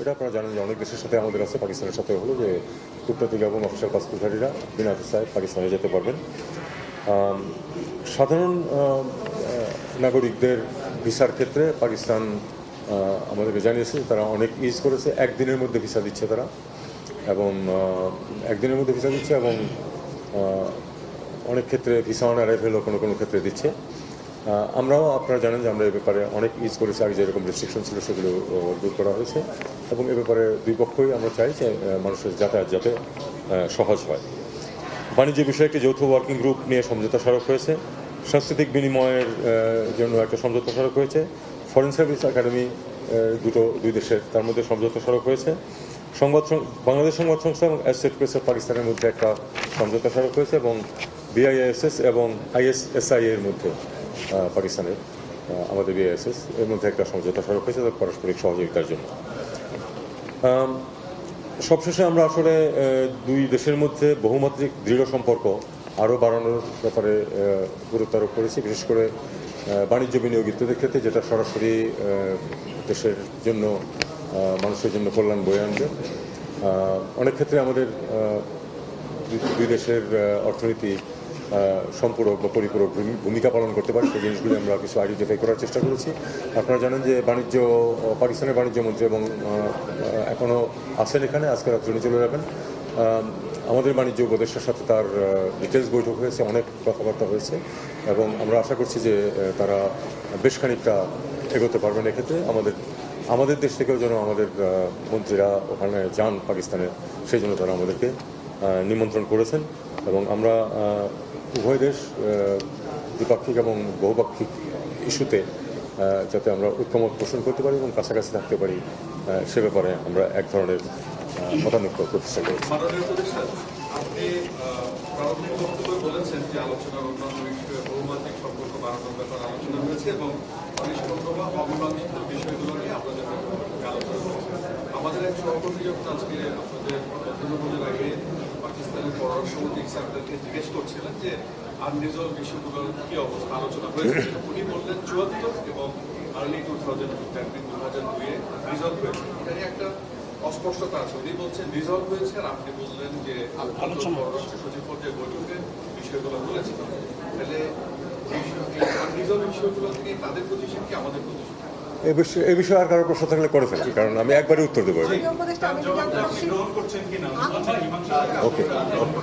এটা আপনারা জানেন যে অনেক দেশের সাথে আমাদের আছে, পাকিস্তানের সাথে হলো যে কূটনৈতিক এবং অফিসিয়াল পাসপোর্টধারীরা বিনা ভিসায় পাকিস্তানে যেতে পারবেন। সাধারণ নাগরিকদের ভিসার ক্ষেত্রে পাকিস্তান আমাদেরকে জানিয়েছে তারা অনেক ইজ করেছে, একদিনের মধ্যে ভিসা দিচ্ছে তারা, এবং একদিনের মধ্যে ভিসা দিচ্ছে, এবং অনেক ক্ষেত্রে ভিসা অন অ্যারাইভেলও কোনো কোনো ক্ষেত্রে দিচ্ছে। আমরাও আপনারা জানেন যে আমরা এ ব্যাপারে অনেক ইজ করেছি, আগে যেরকম রেস্ট্রিকশন ছিল সেগুলো দূর করা হয়েছে, এবং এ ব্যাপারে দুই পক্ষই আমরা চাই যে মানুষের যাতায়াত যাতে সহজ হয়। বাণিজ্য বিষয়ে একটি যৌথ ওয়ার্কিং গ্রুপ নিয়ে সমঝোতা স্মারক হয়েছে, সাংস্কৃতিক বিনিময়ের জন্য একটা সমঝোতা স্মারক হয়েছে, ফরেন সার্ভিস একাডেমি দুই দেশের তার মধ্যে সমঝোতা স্মারক হয়েছে, বাংলাদেশ সংবাদ সংস্থা এবং অ্যাসোসিয়েটেড প্রেস অফ পাকিস্তানের মধ্যে একটা সমঝোতা স্মারক হয়েছে, এবং বিআইএসএস এবং আইএসএসআই এর মধ্যে পাকিস্তানের আমাদের বিআইএসএস এর মধ্যে একটা সমঝোতা স্মারক হয়েছে পারস্পরিক সহযোগিতার জন্য। সবশেষে আমরা আসলে দুই দেশের মধ্যে বহুমাত্রিক দৃঢ় সম্পর্ক আরও বাড়ানোর ব্যাপারে গুরুত্ব আরোপ করেছি, বিশেষ করে বাণিজ্য বিনিয়োগ ইত্যাদির ক্ষেত্রে, যেটা সরাসরি দেশের জন্য মানুষের জন্য কল্যাণ বয়ে আনবে। অনেক ক্ষেত্রে আমাদের দুই দেশের অর্থনীতি সম্পূরক বা পরিপূরক ভূমিকা পালন করতে পারে, সেই জিনিসগুলি আমরা কিছু আইডেন্টিফাই করার চেষ্টা করেছি। আপনারা জানেন যে পাকিস্তানের বাণিজ্য মন্ত্রী এবং এখনও আছেন এখানে, আজকে রাত্রে চলে যাবেন। আমাদের বাণিজ্য উপদেষ্টার সাথে তার ডিটেলস বৈঠক হয়েছে, অনেক কথাবার্তা হয়েছে, এবং আমরা আশা করছি যে তারা বেশ খানিকটা এগোতে পারবেন এক্ষেত্রে। আমাদের দেশ থেকেও যেন আমাদের মন্ত্রীরা ওখানে যান পাকিস্তানে, সেই জন্য তারা আমাদেরকে নিমন্ত্রণ করেছেন, এবং আমরা উভয় দেশ দ্বিপাক্ষিক এবং বহুপাক্ষিক ইস্যুতে যাতে আমরা ঐক্যমত পোষণ করতে পারি এবং কাছাকাছি থাকতে পারি, সে ব্যাপারে আমরা এক ধরনের মতানৈক্য প্রতিষ্ঠা করেছি। আপনি প্রারম্ভিক বক্তব্যে বলেছেন যে আলোচনার অন্যান্য বিষয়ে বহুমাত্রিক সম্পর্ক বাড়ানোর ব্যাপারে আলোচনা হয়েছে এবং অনিষ্পন্ন বা অমীমাংসিত বিষয়গুলো নিয়ে আপনাদের আলোচনা হয়েছে। আমাদের এক সহকর্মী যখন আজকে আপনাদের মধ্যভোজের আগে পাকিস্তানের পররাষ্ট্রমন্ত্রী স্যারদেরকে জিজ্ঞেস করছিলেন যে আনরিজলভ ইস্যুগুলোর কি অবস্থা আলোচনা হয়েছে, উনি বললেন 74 এবং আর্লি 2002 রিজলভ হয়েছে। এখানে একটা অস্পষ্টতা আছে, উনি বলছেন রিজলভ হয়েছে আর আপনি বললেন যে পররাষ্ট্র সচিব পর্যায়ে বৈঠকে বিষয়গুলো বলেছিল। তাহলে রিজলভ বিষয়গুলো থেকে তাদের পজিশন কি আমাদের পজিশন? এই বিষয়ে আর কারো প্রশ্ন থাকলে করে ফেলেন, কারণ আমি একবারে উত্তর দেবো। ওকে,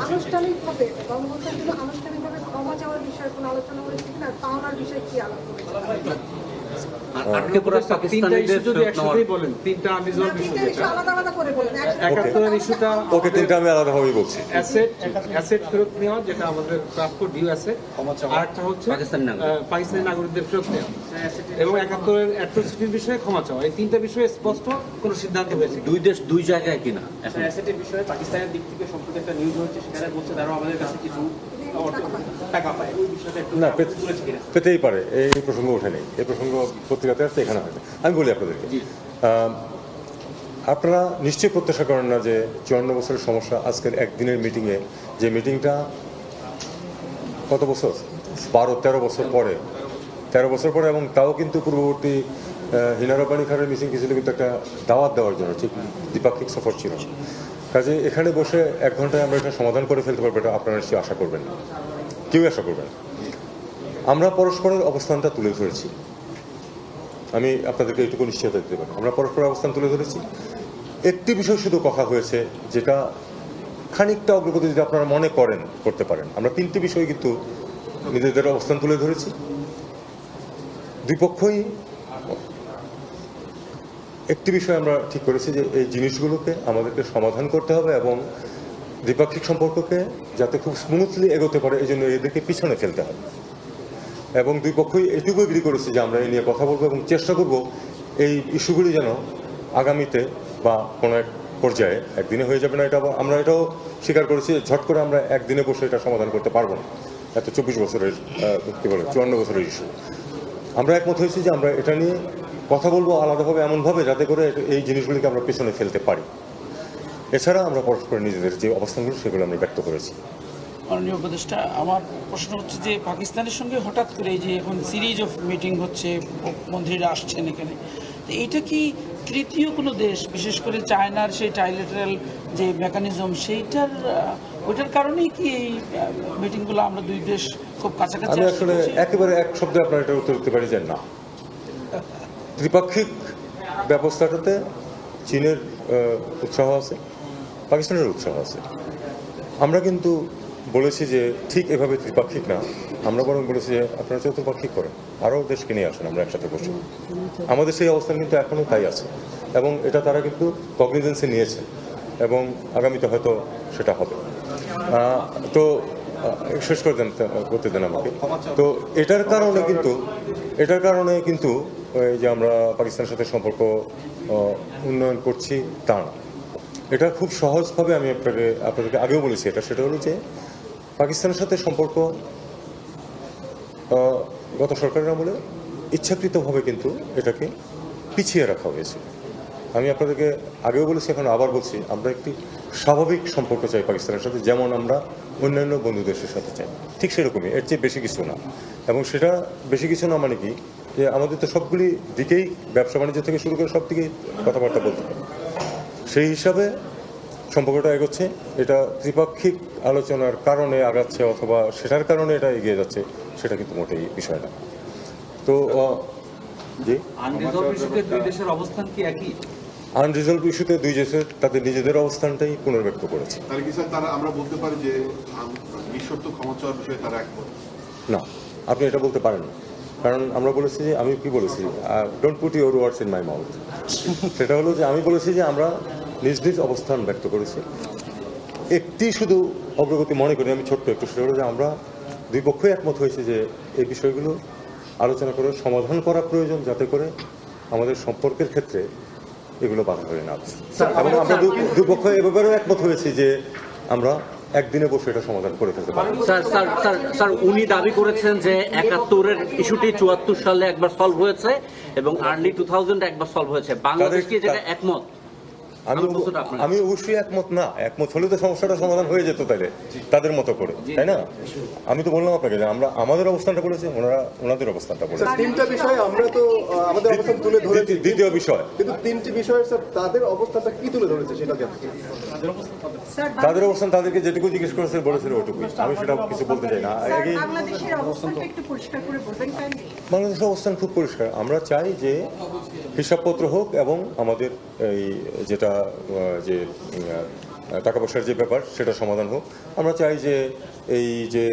আনুষ্ঠানিকভাবে আনুষ্ঠানিকভাবে ক্ষমা চাওয়ার বিষয়ে কোনো আলোচনা হয়েছে কিনা, পাওনার বিষয়ে কি আলোচনা? তিনটা আমি আলাদাভাবেই বলছি। অ্যাসেট ফেরত নেওয়া, যেটা আমাদের প্রাপ্য ডিউ অ্যাসেট, আর একটা হচ্ছে পাকিস্তানি নাগরিকদের ফেরত নেওয়া, এবং 71-এর অ্যাট্রোসিটির বিষয়ে ক্ষমা চাওয়া। এই তিনটা বিষয়ে স্পষ্ট কোনো সিদ্ধান্ত হয়েছে। দুই দেশ দুই জায়গায় কিনা অ্যাসেটের বিষয়ে পাকিস্তানের দিক থেকে সম্প্রতি একটা নিউজ হচ্ছে, সেখানে বলছে তারাও আমাদের কাছে কিছু টাকা পায়। ওই বিষয়টা একটু না, পেতেই পারে, এই প্রসঙ্গ ওঠে নেই, এই প্রসঙ্গ পত্রিকাতে আসছে, এখানে হয়তো। আমি বলি আপনাদেরকে, আপনারা নিশ্চয়ই প্রত্যাশা করেন না যে 54 বছরের সমস্যা আজকের একদিনের মিটিংয়ে, যে মিটিংটা কত বছর, 12-13 বছর পরে, 13 বছর পরে, এবং তাও কিন্তু পূর্ববর্তী হিনারবাণী খানের মিটিং ছিল কিন্তু একটা দাওয়াত দেওয়ার জন্য, ঠিক দ্বিপাক্ষিক সফর ছিল। কাজে এখানে বসে 1 ঘন্টায় আমরা এটা সমাধান করে ফেলতে পারবো, এটা আপনারা নিশ্চয়ই আশা করবেন না, কেউ আশা করবেন না। আমরা পরস্পরের অবস্থানটা তুলে ধরেছি, আমি আপনাদেরকে এইটুকু নিশ্চয়তা দিতে পারি, আমরা পরস্পরের অবস্থান তুলে ধরেছি। একটি বিষয় শুধু কথা হয়েছে, যেটা খানিকটা অগ্রগতি যদি আপনারা মনে করেন করতে পারেন। আমরা 3টি বিষয় কিন্তু নিজেদের অবস্থান তুলে ধরেছি, দুই পক্ষই। একটি বিষয় আমরা ঠিক করেছি যে এই জিনিসগুলোকে আমাদেরকে সমাধান করতে হবে, এবং দ্বিপাক্ষিক সম্পর্ককে যাতে খুব স্মুথলি এগোতে পারে এই জন্য এদেরকে পিছনে ফেলতে হবে। এবং দুই পক্ষই এটুকু এগ্রি করেছে যে আমরা এই নিয়ে কথা বলবো এবং চেষ্টা করব এই ইস্যুগুলি যেন আগামীতে বা কোনো এক পর্যায়ে, একদিনে হয়ে যাবে না, এটা আমরা এটাও স্বীকার করেছি, ঝট করে আমরা একদিনে বসে এটা সমাধান করতে পারবো না। এত 24 বছরের কী বলে 54 বছরের ইস্যু। আমরা একমত হয়েছি যে আমরা এটা নিয়ে কথা বলবো আলাদাভাবে, এমনভাবে যাতে করে এই জিনিসগুলিকে আমরা পেছনে ফেলতে পারি। এছাড়া আমরা পরস্পর নিজেদের যে অবস্থানগুলো সেগুলো আমরা ব্যক্ত করেছি। মাননীয় উপদেষ্টা, আমার প্রশ্ন হচ্ছে যে পাকিস্তানের সঙ্গে হঠাৎ করে যে এখন সিরিজ অফ মিটিং হচ্ছে, মন্ত্রীরা আসছেন এখানে, তো এইটা কি তৃতীয় কোনো দেশ, বিশেষ করে চায়নার সেই ট্রাইলেটারাল যে মেকানিজম, ওইটার কারণেই কি এই মিটিংগুলো আমরা দুই দেশ খুব কাছাকাছি আমি আসতে আসলে পেরেছি? একেবারে এক শব্দে আপনার এটা উত্তর দিতে পারি যে না। ত্রিপাক্ষিক ব্যবস্থাটাতে চীনের উৎসাহ আছে, পাকিস্তানের উৎসাহ আছে। আমরা কিন্তু বলেছি যে ঠিক এভাবে ত্রিপাক্ষিক না, আমরা বরং বলেছি যে আপনারা চতুর্পাক্ষিক করেন, আরও দেশকে নিয়ে আসেন, আমরা একসাথে বসে। আমাদের সেই অবস্থান কিন্তু এখনও তাই আছে, এবং এটা তারা কিন্তু কগনিজেন্সে নিয়েছে, এবং আগামীতে হয়তো সেটা হবে। তো শেষ করে দেন, করতে দেন আমাকে। তো এটার কারণে কিন্তু এই যে আমরা পাকিস্তানের সাথে সম্পর্ক উন্নয়ন করছি তা না। এটা খুব সহজভাবে আমি আপনাদেরকে আগেও বলেছি, সেটা হলো যে পাকিস্তানের সাথে সম্পর্ক গত সরকারের আমলে ইচ্ছাকৃতভাবে কিন্তু এটাকে পিছিয়ে রাখা হয়েছে। আমি আপনাদেরকে আগেও বলেছি, এখন আবার বলছি, আমরা একটি স্বাভাবিক সম্পর্ক চাই পাকিস্তানের সাথে, যেমন আমরা অন্যান্য বন্ধু দেশের সাথে চাই, ঠিক সেরকমই, এর চেয়ে বেশি কিছু না। এবং সেটা বেশি কিছু না মানে কি, যে আমাদের তো সবগুলি দিকেই, ব্যবসা বাণিজ্য থেকে শুরু করে সব দিকেই কথাবার্তা বলতে হবে। সেই হিসাবে সম্পর্কটা এগোচ্ছে। এটা ত্রিপাক্ষিক আলোচনার কারণে আগাচ্ছে অথবা সেটার কারণে এটা এগিয়ে যাচ্ছে, সেটা কিন্তু মোটেই বিষয় না। তো জি, আনরিজলভড ইস্যুতে দুই দেশের অবস্থান কি একই? আনরিজলভ ইস্যুতে দুই দেশের তাদের নিজেদের অবস্থানটাই পুনর্ব্যক্ত করেছে। তাহলে কি স্যার তারা আমরা বলতে পারি যে নিঃশর্ত ক্ষমা চাওয়ার বিষয়ে তারা একমত? না, আপনি এটা বলতে পারেন না, কারণ আমরা বলেছি যে, আমি কি বলেছি, don't put your words in my mouth. সেটা হলো যে আমি বলেছি যে আমরা নিজ নিজ অবস্থান ব্যক্ত করেছি। একটি শুধু অগ্রগতি মনে করি আমি, ছোট্ট একটু, সেটা হলো যে আমরা দুই পক্ষই একমত হয়েছে যে এই বিষয়গুলো আলোচনা করে সমাধান করা প্রয়োজন, যাতে করে আমাদের সম্পর্কের ক্ষেত্রে এগুলো বাধা হয়ে না আসে। এবং আমরা দুই পক্ষ এ ব্যাপারেও একমত হয়েছি যে আমরা একদিনে বসে এটা সমাধান করে ফেলতে পারি। স্যার উনি দাবি করেছেন যে ৭১-এর ইস্যুটি ৭৪ সালে একবার সলভ হয়েছে এবং আর্লি 2000 একবার সলভ হয়েছে। বাংলাদেশ কি যেটা একমত? আমি অবশ্যই একমত না। একমত হলে তো সমস্যাটা সমাধান হয়ে যেত তাইলে, তাদের মতো করে, তাই না? আমি তো বললাম আপনাকে যে আমরা আমাদের অবস্থানটা বলেছি, ওনারা ওনাদের অবস্থানটা বলেছে। তিনটা বিষয় আমরা তো আমাদের অবস্থান তুলে ধরেছি। দ্বিতীয় বিষয়, কিন্তু তিনটি বিষয়ে স্যার তাদের অবস্থানটা কি তুলে ধরেছে সেটা দেখতে। তাদের অবস্থান তাদেরকে যেটুকু জিজ্ঞেস করেছে বলেছিল ওটুকুই, আমি সেটা কিছু বলতে চাই না। বাংলাদেশের অবস্থানটা একটু পরিষ্কার করে বলবেন কাইন্ডলি। বাংলাদেশের অবস্থান খুব পরিষ্কার। আমরা চাই যে হিসাবপত্র হোক, এবং আমাদের এই যেটা যে টাকা পয়সার যে ব্যাপার সেটা সমাধান হোক। আমরা চাই যে এই যে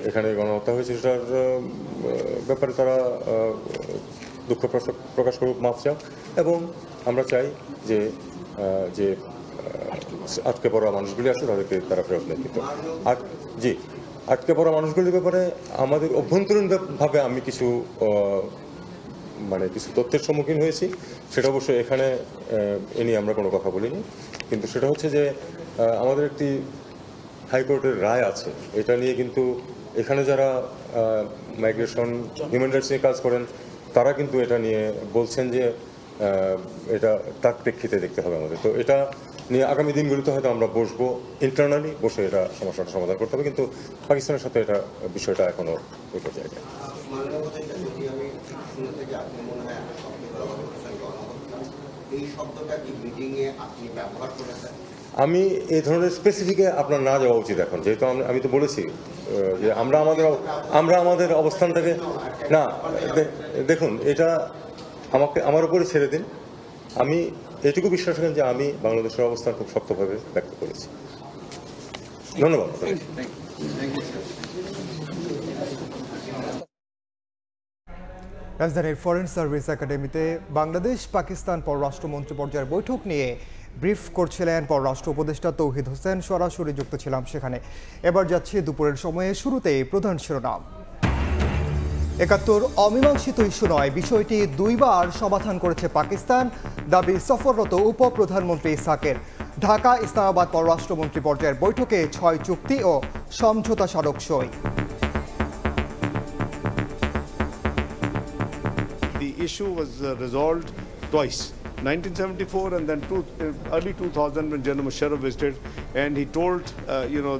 এখানে গণহত্যা হয়েছে সেটার ব্যাপারে তারা দুঃখ প্রকাশ করুক, মাফ চাক, এবং আমরা চাই যে যে আটকে পড়া মানুষগুলি আছে তাদেরকে তারা ফেরত নেয়। কিন্তু জি, আটকে পড়া মানুষগুলির ব্যাপারে আমাদের অভ্যন্তরীণভাবে আমি কিছু তথ্যের সম্মুখীন হয়েছি, সেটা অবশ্যই এখানে এ নিয়ে আমরা কোনো কথা বলিনি। কিন্তু সেটা হচ্ছে যে আমাদের একটি হাইকোর্টের রায় আছে এটা নিয়ে, কিন্তু এখানে যারা মাইগ্রেশন হিউম্যান রাইটস নিয়ে কাজ করেন তারা কিন্তু এটা নিয়ে বলছেন যে এটা তার প্রেক্ষিতে দেখতে হবে আমাদের। তো এটা নিয়ে আগামী দিনগুলিতে হয়তো আমরা বসবো, ইন্টারনালি বসে এটা সমস্যাটা সমাধান করতে হবে। কিন্তু পাকিস্তানের সাথে এটা বিষয়টা এখনো ওই পর্যায়ে যায়। আমি এই ধরনের স্পেসিফিকে আপনার না যাওয়া উচিত এখন, যেহেতু আমি তো বলেছি যে আমরা আমাদের অবস্থানটাকে না, দেখুন এটা আমার উপরে ছেড়ে দিন। আমি এটুকু বিশ্বাস করেন যে আমি বাংলাদেশের অবস্থান খুব শক্তভাবে ব্যক্ত করেছি। ধন্যবাদ। রাজধানীর ফরেন সার্ভিস একাডেমিতে বাংলাদেশ পাকিস্তান পররাষ্ট্রমন্ত্রী পর্যায়ের বৈঠক নিয়ে ব্রিফ করছিলেন পররাষ্ট্র উপদেষ্টা তৌহিদ হোসেন। সরাসরি যুক্ত ছিলাম সেখানে। এবার যাচ্ছে দুপুরের সময়ে, শুরুতেই প্রধান শিরোনাম। ৭১ অমীমাংসিত ইস্যু নয়, বিষয়টি দুইবার সমাধান করেছে পাকিস্তান, দাবি সফররত উপপ্রধানমন্ত্রী ইসহাকের। ঢাকা ইসলামাবাদ পররাষ্ট্রমন্ত্রী পর্যায়ের বৈঠকে ৬ চুক্তি ও সমঝোতা স্মারক সই। The issue was resolved twice, 1974 and then early 2000 when General Musharraf visited, and he told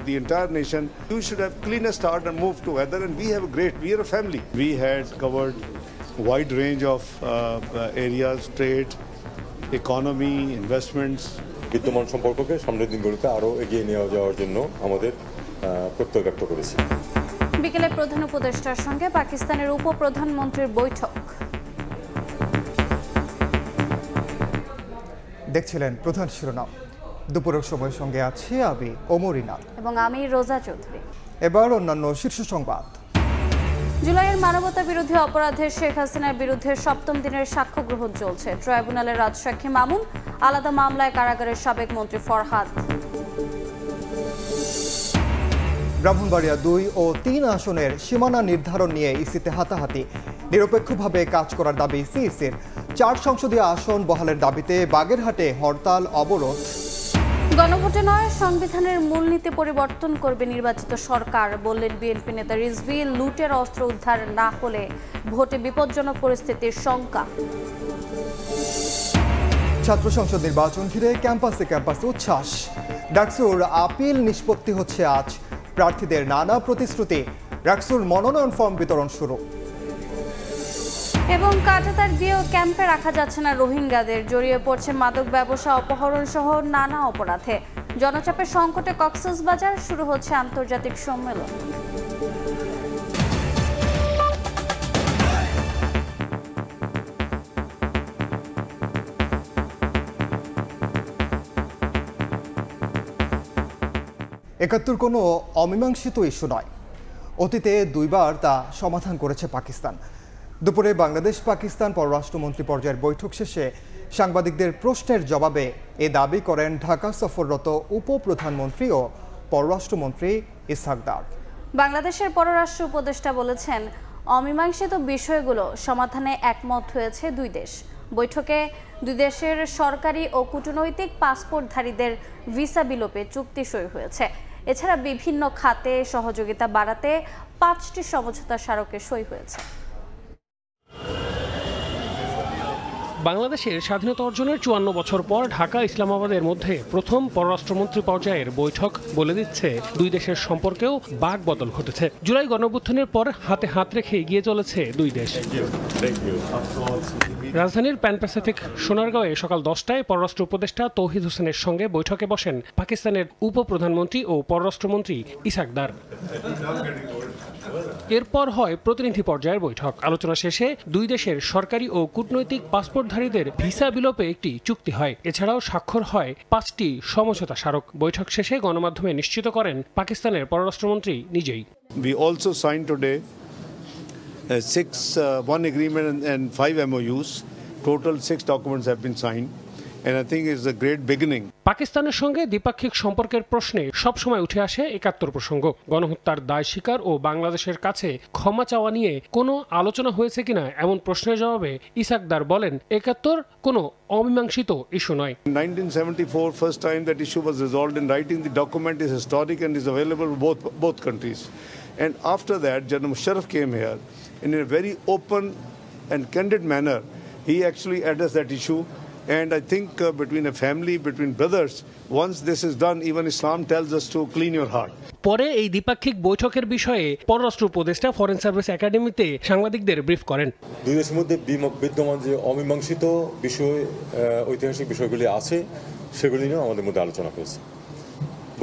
the entire nation, you should have cleaner start and move together, and we are a family. We had covered wide range of areas, trade, economy, investments. বিদ্যমান সম্পর্ককে সামনের দিনগুলোতে আরও এগিয়ে নিয়ে যাওয়ার জন্য আমাদের প্রত্যয় ব্যক্ত করেছি। বিকেলে প্রধান উপদেষ্টার সঙ্গে পাকিস্তানের উপপ্রধানমন্ত্রীর বৈঠক। দেখছিলেন প্রধান শিরোনাম। দুপুরের সময়ের সঙ্গে আছে আমি ওমরিনা এবং আমি রোজা চৌধুরী। এবার অন্যান্য শীর্ষ সংবাদ। জুলাইয়ের মানবতা বিরোধী অপরাধে শেখ হাসিনার বিরুদ্ধে 7ম দিনের সাক্ষ্য গ্রহণ চলছে। ট্রাইব্যুনালের রাজসাক্ষী মামুন, আলাদা মামলায় কারাগারের সাবেক মন্ত্রী ফরহাদ। ব্রাহ্মণবাড়িয়া 2 ও 3 আসনের সীমানা নির্ধারণ নিয়ে ইসিতে হাতাহাতি। নিরপেক্ষভাবে কাজ করার দাবি সিইসির। 4 সংসদীয় আসন বহালের দাবিতে বাগেরহাটে হরতাল অবরোধ। গণভোটে নয়, সংবিধানের মূলনীতি পরিবর্তন করবে নির্বাচিত সরকার, বললেন বিএনপি নেতা রিজভী। লুটের অস্ত্র উদ্ধার না হলে ভোটে বিপজ্জনক পরিস্থিতির শঙ্কা। ছাত্র সংসদ নির্বাচন ঘিরে ক্যাম্পাসে উচ্ছ্বাস। ডাকসুর আপিল নিষ্পত্তি হচ্ছে আজ। প্রার্থীদের নানা প্রতিশ্রুতি। ডাকসুর মনোনয়ন ফর্ম বিতরণ শুরু। এবং কাঁটাতার দিয়েও ক্যাম্পে রাখা যাচ্ছে না রোহিঙ্গাদের। জড়িয়ে পড়ছে মাদক ব্যবসা, অপহরণ সহ নানা অপরাধে। জনচাপের সংকটে কক্সবাজার, শুরু হচ্ছে আন্তর্জাতিক সম্মেলন। একাত্তর কোনো অমীমাংসিত ইস্যু নয়। অতীতে 2বার তা সমাধান করেছে পাকিস্তান। দুপুরে বাংলাদেশ পাকিস্তান পররাষ্ট্রমন্ত্রী পর্যায়ের বৈঠক শেষে সাংবাদিকদের প্রশ্নের জবাবে এ দাবি করেন ঢাকা সফররত উপপ্রধানমন্ত্রী ও পররাষ্ট্রমন্ত্রী ইসহাক দার। বাংলাদেশের পররাষ্ট্র উপদেষ্টা বলেছেন, অমীমাংসিত বিষয়গুলো সমাধানে একমত হয়েছে 2 দেশ। বৈঠকে 2 দেশের সরকারি ও কূটনৈতিক পাসপোর্টধারীদের ভিসা বিলোপে চুক্তি সই হয়েছে। এছাড়া বিভিন্ন খাতে সহযোগিতা বাড়াতে 5টি সমঝোতা স্মারকে সই হয়েছে। বাংলাদেশের স্বাধীনতা অর্জনের 54 বছর পর ঢাকা ইসলামাবাদের মধ্যে প্রথম পররাষ্ট্রমন্ত্রী পর্যায়ের বৈঠক বলে দিচ্ছে 2 দেশের সম্পর্কেও বাক বদল ঘটেছে। জুলাই গণঅভ্যুত্থানের পর হাতে হাত রেখে এগিয়ে চলেছে 2 দেশ। রাজধানীর প্যান প্যাসিফিক সোনারগাঁওয়ে সকাল 10টায় পররাষ্ট্র উপদেষ্টা তৌহিদ হোসেনের সঙ্গে বৈঠকে বসেন পাকিস্তানের উপপ্রধানমন্ত্রী ও পররাষ্ট্রমন্ত্রী ইসহাক দার। এরপর হয় প্রতিনিধি পর্যায়ের বৈঠক। আলোচনা শেষে 2 দেশের সরকারি ও কূটনৈতিক পাসপোর্টধারীদের ভিসা বিলোপে একটি চুক্তি হয়। এছাড়াও স্বাক্ষর হয় 5টি সমঝোতা স্মারক। বৈঠক শেষে গণমাধ্যমে নিশ্চিত করেন পাকিস্তানের পররাষ্ট্রমন্ত্রী নিজেই। We also signed today 1 agreement and 5 MOUs. Total 6 documents have been signed. And I think it's a great beginning. পাকিস্তানের সঙ্গে দ্বিপাক্ষিক সম্পর্কের প্রশ্নে সবসময় উঠে আসে 71 প্রসঙ্গ। গণহত্যার দায় স্বীকার ও বাংলাদেশের কাছে ক্ষমা চাওয়া নিয়ে কোনো আলোচনা হয়েছে কিনা এমন প্রশ্নের জবাবে ইসহাক দার বলেন, 71 কোনো অমীমাংসিত ইস্যু নয়। 1974, first time that issue was resolved in writing. The document is historic and is available to both countries. And after that, General Musharraf came here in a very open and candid manner. He actually addressed that issue. And I think between a family, between brothers, once this is done, even Islam tells us to clean your heart. পরে এই দ্বিপাক্ষিক বৈঠকের বিষয়ে পররাষ্ট্র উপদেষ্টা foreign service একাডেমিতে সাংবাদিকদের brief করেন। 2 দেশের মধ্যে বিদ্যমান যে অমীমাংসিত বিষয়, ঐতিহাসিক বিষয়গুলি আছে, সেগুলি নিয়েও আমাদের মধ্যে আলোচনা হয়েছে।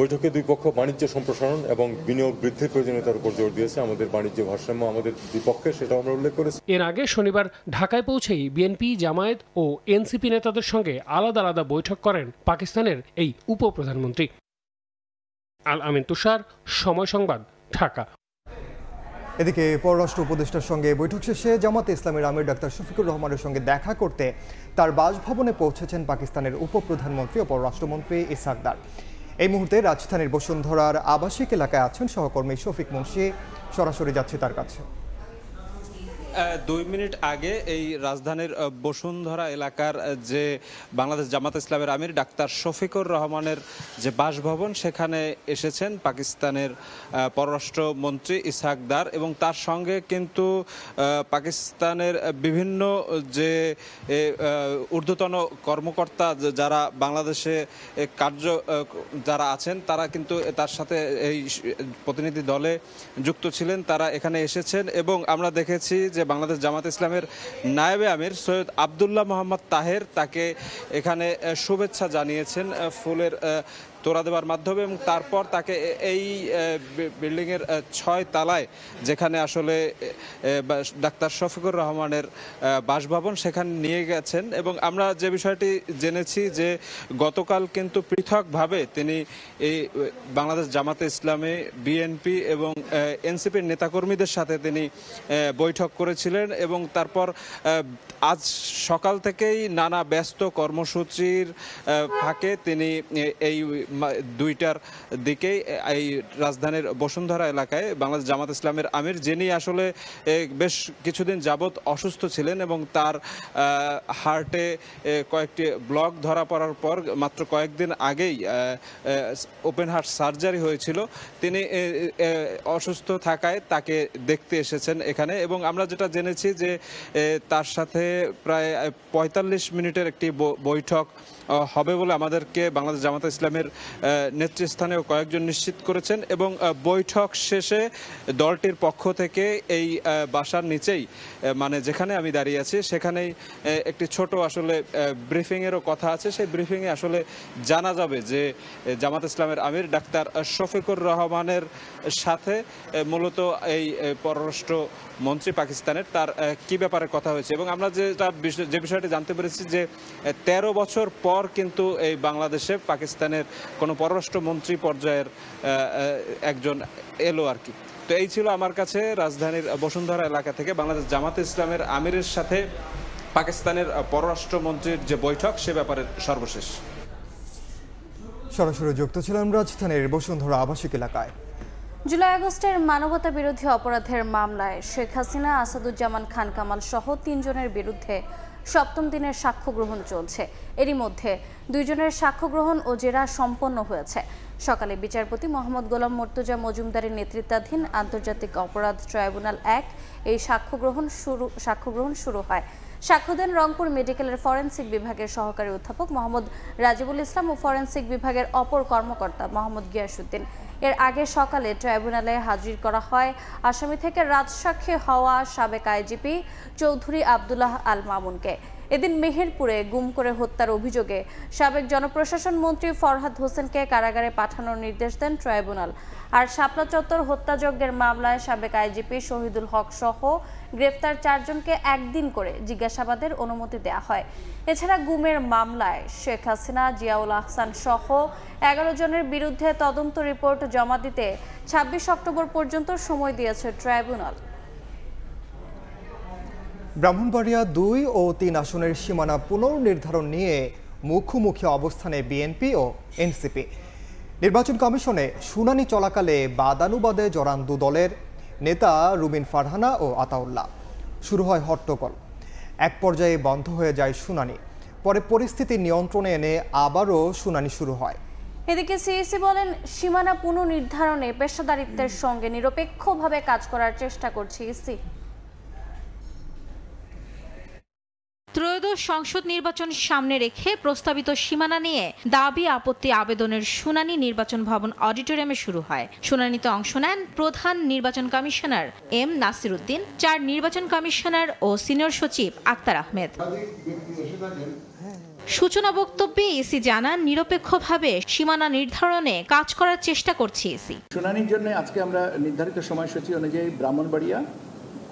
বৈঠকে 2 পক্ষ বাণিজ্য সম্প্রসারণ এবং বিনিয়োগ বৃদ্ধির প্রয়োজনীয়তার উপর জোর দিয়েছে। আমাদের বাণিজ্য ভারসাম্য আমাদের 2 পক্ষে, সেটাও আমরা উল্লেখ করেছি। এর আগে শনিবার ঢাকায় পৌঁছেই বিএনপি, জামায়াত ও এনসিপি নেতাদের সঙ্গে আলাদা আলাদা বৈঠক করেন পাকিস্তানের এই উপপ্রধানমন্ত্রী। আল আমিন তুষার, সময় সংবাদ, ঢাকা। এদিকে পররাষ্ট্র উপদেষ্টার সঙ্গে বৈঠক শেষে জামাতে ইসলামের আমির ডাক্তার শফিকুর রহমানের সঙ্গে দেখা করতে তার বাসভবনে পৌঁছেছেন পাকিস্তানের উপপ্রধানমন্ত্রী ও পররাষ্ট্রমন্ত্রী ইসহাক দার। এই মুহূর্তে রাজধানীর বসুন্ধরার আবাসিক এলাকায় আছেন সহকর্মী শফিক মুন্সি। সরাসরি যাচ্ছে তার কাছে। 2 মিনিট আগে এই রাজধানীর বসুন্ধরা এলাকার যে বাংলাদেশ জামাত ইসলামের আমির ডাক্তার শফিকুর রহমানের যে বাসভবন, সেখানে এসেছেন পাকিস্তানের পররাষ্ট্রমন্ত্রী ইসহাক দার এবং তার সঙ্গে কিন্তু পাকিস্তানের বিভিন্ন যে ঊর্ধ্বতন কর্মকর্তা যারা বাংলাদেশে যারা আছেন, তারা কিন্তু তার সাথে এই প্রতিনিধি দলে যুক্ত ছিলেন। তারা এখানে এসেছেন এবং আমরা দেখেছি যে যে বাংলাদেশ জামাত ইসলামের নায়েবে আমির সৈয়দ আব্দুল্লাহ মোহাম্মদ তাহের তাকে এখানে শুভেচ্ছা জানিয়েছেন ফুলের তোড়া দেওয়ার মাধ্যমে, এবং তারপর তাকে এই বিল্ডিংয়ের 6 তলায় যেখানে আসলে ডাক্তার শফিকুর রহমানের বাসভবন সেখানে নিয়ে গেছেন। এবং আমরা যে বিষয়টি জেনেছি যে গতকাল কিন্তু পৃথকভাবে তিনি এই বাংলাদেশ জামাতে ইসলামী, বিএনপি এবং এনসিপির নেতাকর্মীদের সাথে তিনি বৈঠক করেছিলেন, এবং তারপর আজ সকাল থেকেই নানা ব্যস্ত কর্মসূচির ফাঁকে তিনি এই 2টার দিকেই এই রাজধানীর বসুন্ধরা এলাকায় বাংলাদেশ জামাত ইসলামের আমির, যিনি আসলে বেশ কিছুদিন যাবৎ অসুস্থ ছিলেন এবং তার হার্টে কয়েকটি ব্লক ধরা পড়ার পর মাত্র কয়েকদিন আগেই ওপেন হার্ট সার্জারি হয়েছিল, তিনি অসুস্থ থাকায় তাকে দেখতে এসেছেন এখানে। এবং আমরা যেটা জেনেছি যে তার সাথে প্রায় 45 মিনিটের একটি বৈঠক হবে বলে আমাদেরকে বাংলাদেশ জামাত ইসলামের নেতৃস্থানীয় কয়েকজন নিশ্চিত করেছেন। এবং বৈঠক শেষে দলটির পক্ষ থেকে এই বাসার নিচেই, মানে যেখানে আমি দাঁড়িয়ে আছি সেখানেই একটি ছোট আসলে ব্রিফিংয়েরও কথা আছে। সেই ব্রিফিংয়ে আসলে জানা যাবে যে জামাত ইসলামের আমির ডাক্তার শফিকুর রহমানের সাথে মূলত এই পররাষ্ট্র মন্ত্রী পাকিস্তানের তার কি ব্যাপারে কথা হয়েছে। এবং আমরা যে বিষয়টি জানতে পেরেছি যে 13 বছর পর কিন্তু এই বাংলাদেশে পাকিস্তানের কোনো পররাষ্ট্রমন্ত্রী পর্যায়ের একজন এলো আর কি। তো এই ছিল আমার কাছে রাজধানীর বসুন্ধরা এলাকা থেকে বাংলাদেশ জামাত ইসলামের আমিরের সাথে পাকিস্তানের পররাষ্ট্রমন্ত্রীর যে বৈঠক সে ব্যাপারে সর্বশেষ। সরাসরি যুক্ত ছিলাম রাজধানীর বসুন্ধরা আবাসিক এলাকায়। জুলাই আগস্টের মানবতা বিরোধী অপরাধের মামলায় শেখ হাসিনা, আসাদুজ্জামান খান কামাল সহ 3 জনের বিরুদ্ধে 7ম দিনের সাক্ষ্য গ্রহণ চলছে। এরই মধ্যে 2 জনের সাক্ষ্য গ্রহণ ও জেরা সম্পন্ন হয়েছে। সকালে বিচারপতি মোহাম্মদ গোলাম মর্তুজা মজুমদারের নেতৃত্বাধীন আন্তর্জাতিক অপরাধ ট্রাইব্যুনাল 1 এই সাক্ষ্য গ্রহণ শুরু হয়। সাক্ষ্য দেন রংপুর মেডিকেলের ফরেনসিক বিভাগের সহকারী অধ্যাপক মোহাম্মদ রাজিবুল ইসলাম ও ফরেনসিক বিভাগের অপর কর্মকর্তা মোহাম্মদ গিয়াসউদ্দিন। এর আগে সকালে ট্রাইব্যুনালে হাজির করা হয় আসামি থেকে রাজসাক্ষী হওয়া সাবেক আইজিপি চৌধুরী আব্দুল্লাহ আল মামুনকে। এদিন মেহেরপুরে গুম করে হত্যার অভিযোগে সাবেক জনপ্রশাসন মন্ত্রী ফরহাদ হোসেনকে কারাগারে পাঠানোর নির্দেশ দেন ট্রাইব্যুনাল। আর শাপলা চত্বর হত্যাযজ্ঞের মামলায় সাবেক আইজিপি শহীদুল হক সহ গ্রেফতার 4 জনকে 1 দিন করে জিজ্ঞাসাবাদের অনুমতি দেওয়া হয়। এছাড়া গুমের মামলায় শেখ হাসিনা, জিয়াউল আহসান সহ 11 জনের বিরুদ্ধে তদন্ত রিপোর্ট জমা দিতে 26 অক্টোবর পর্যন্ত সময় দিয়েছে ট্রাইব্যুনাল। ব্রাহ্মণবাড়িয়া 2 ও 3 আসনের সীমানা পুনর্নির্ধারণ নিয়ে মুখোমুখি অবস্থানে বিএনপি ও এনসিপি। নির্বাচন কমিশনে শুনানি চলাকালে বাদানুবাদে জড়ান 2 দলের নেতা রুমিন ফারহানা ও আতাউল্লাহ। শুরু হয় হট্টগোল, এক পর্যায়ে বন্ধ হয়ে যায় শুনানি। পরে পরিস্থিতি নিয়ন্ত্রণে এনে আবারও শুনানি শুরু হয়। এদিকে সিইসি বলেন, সীমানা পুনর্নির্ধারণে পেশাদারিত্বের সঙ্গে নিরপেক্ষভাবে কাজ করার চেষ্টা করছে ইসি। ত্রয়োদশ সংসদ নির্বাচন সামনে রেখে প্রস্তাবিত সীমানা নিয়ে দাবি আপত্তি আবেদনের শুনানি নির্বাচন ভবন অডিটোরিয়ামে শুরু হয়। শুনানিতে অংশ নেন প্রধান নির্বাচন কমিশনার এম নাসির উদ্দিন, 4 নির্বাচন কমিশনার ও সিনিয়র সচিব আক্তার আহমেদ। সূচনা বক্তব্যে ইসি জানান, নিরপেক্ষভাবে সীমানা নির্ধারণে কাজ করার চেষ্টা করছে ইসি। শুনানির জন্য আজকে আমরা নির্ধারিত সময়সূচি অনুযায়ী ব্রাহ্মণবাড়িয়া,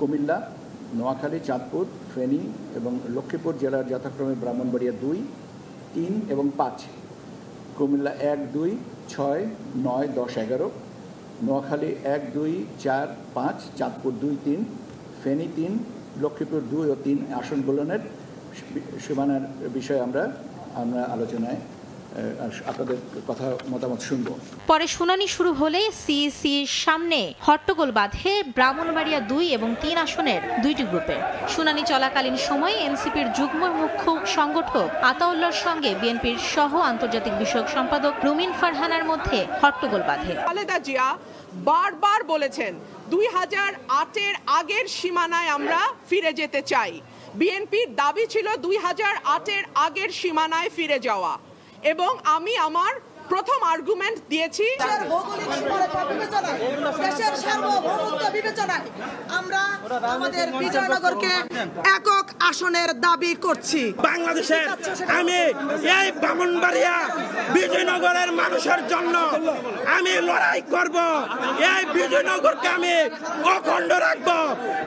কুমিল্লা, নোয়াখালী, চাঁদপুর, ফেনী এবং লক্ষ্মীপুর জেলার যথাক্রমে ব্রাহ্মণবাড়িয়া 2, 3 এবং 5, কুমিল্লা 1, 2, 6, 9, 10, 11, নোয়াখালী 1, 2, 4, 5, চাঁদপুর 2, 3, ফেনী 3, লক্ষ্মীপুর 2 ও 3 আসন বলনের সীমানার বিষয়ে আমরা আলোচনায় আপনাদের কথা মতামত শুনব। পরে শুনানি শুরু হলে সিইসির সামনে হট্টগোল বাঁধে ব্রাহ্মণবাড়িয়া 2 এবং 3 আসনের 2টি গ্রুপের। শুনানি চলাকালীন সময়ে এনসিপির যুগ্ম মুখ্য সংগঠক আতাউল্লাহর সঙ্গে বিএনপির সহ আন্তর্জাতিক বিষয়ক সম্পাদক রুমিন ফারহানার মধ্যে হট্টগোল বাঁধে। খালেদা জিয়া বারবার বলেছেন 2008-এর আগের সীমানায় আমরা ফিরে যেতে চাই। বিএনপির দাবি ছিল 2008-এর আগের সীমানায় ফিরে যাওয়া, এবং আমি আমার প্রথম আর্গুমেন্ট দিয়েছি দেশের সার্বভৌমত্ব বিবেচনায় আমরা আমাদের বিজয়নগরকে একক আসনের দাবি করছি। বাংলাদেশের আমি এই ব্রাহ্মণবাড়িয়া বিজয়নগরের মানুষের জন্য আমি লড়াই করব। এই বিজয়নগরকে আমি অখণ্ড রাখবো,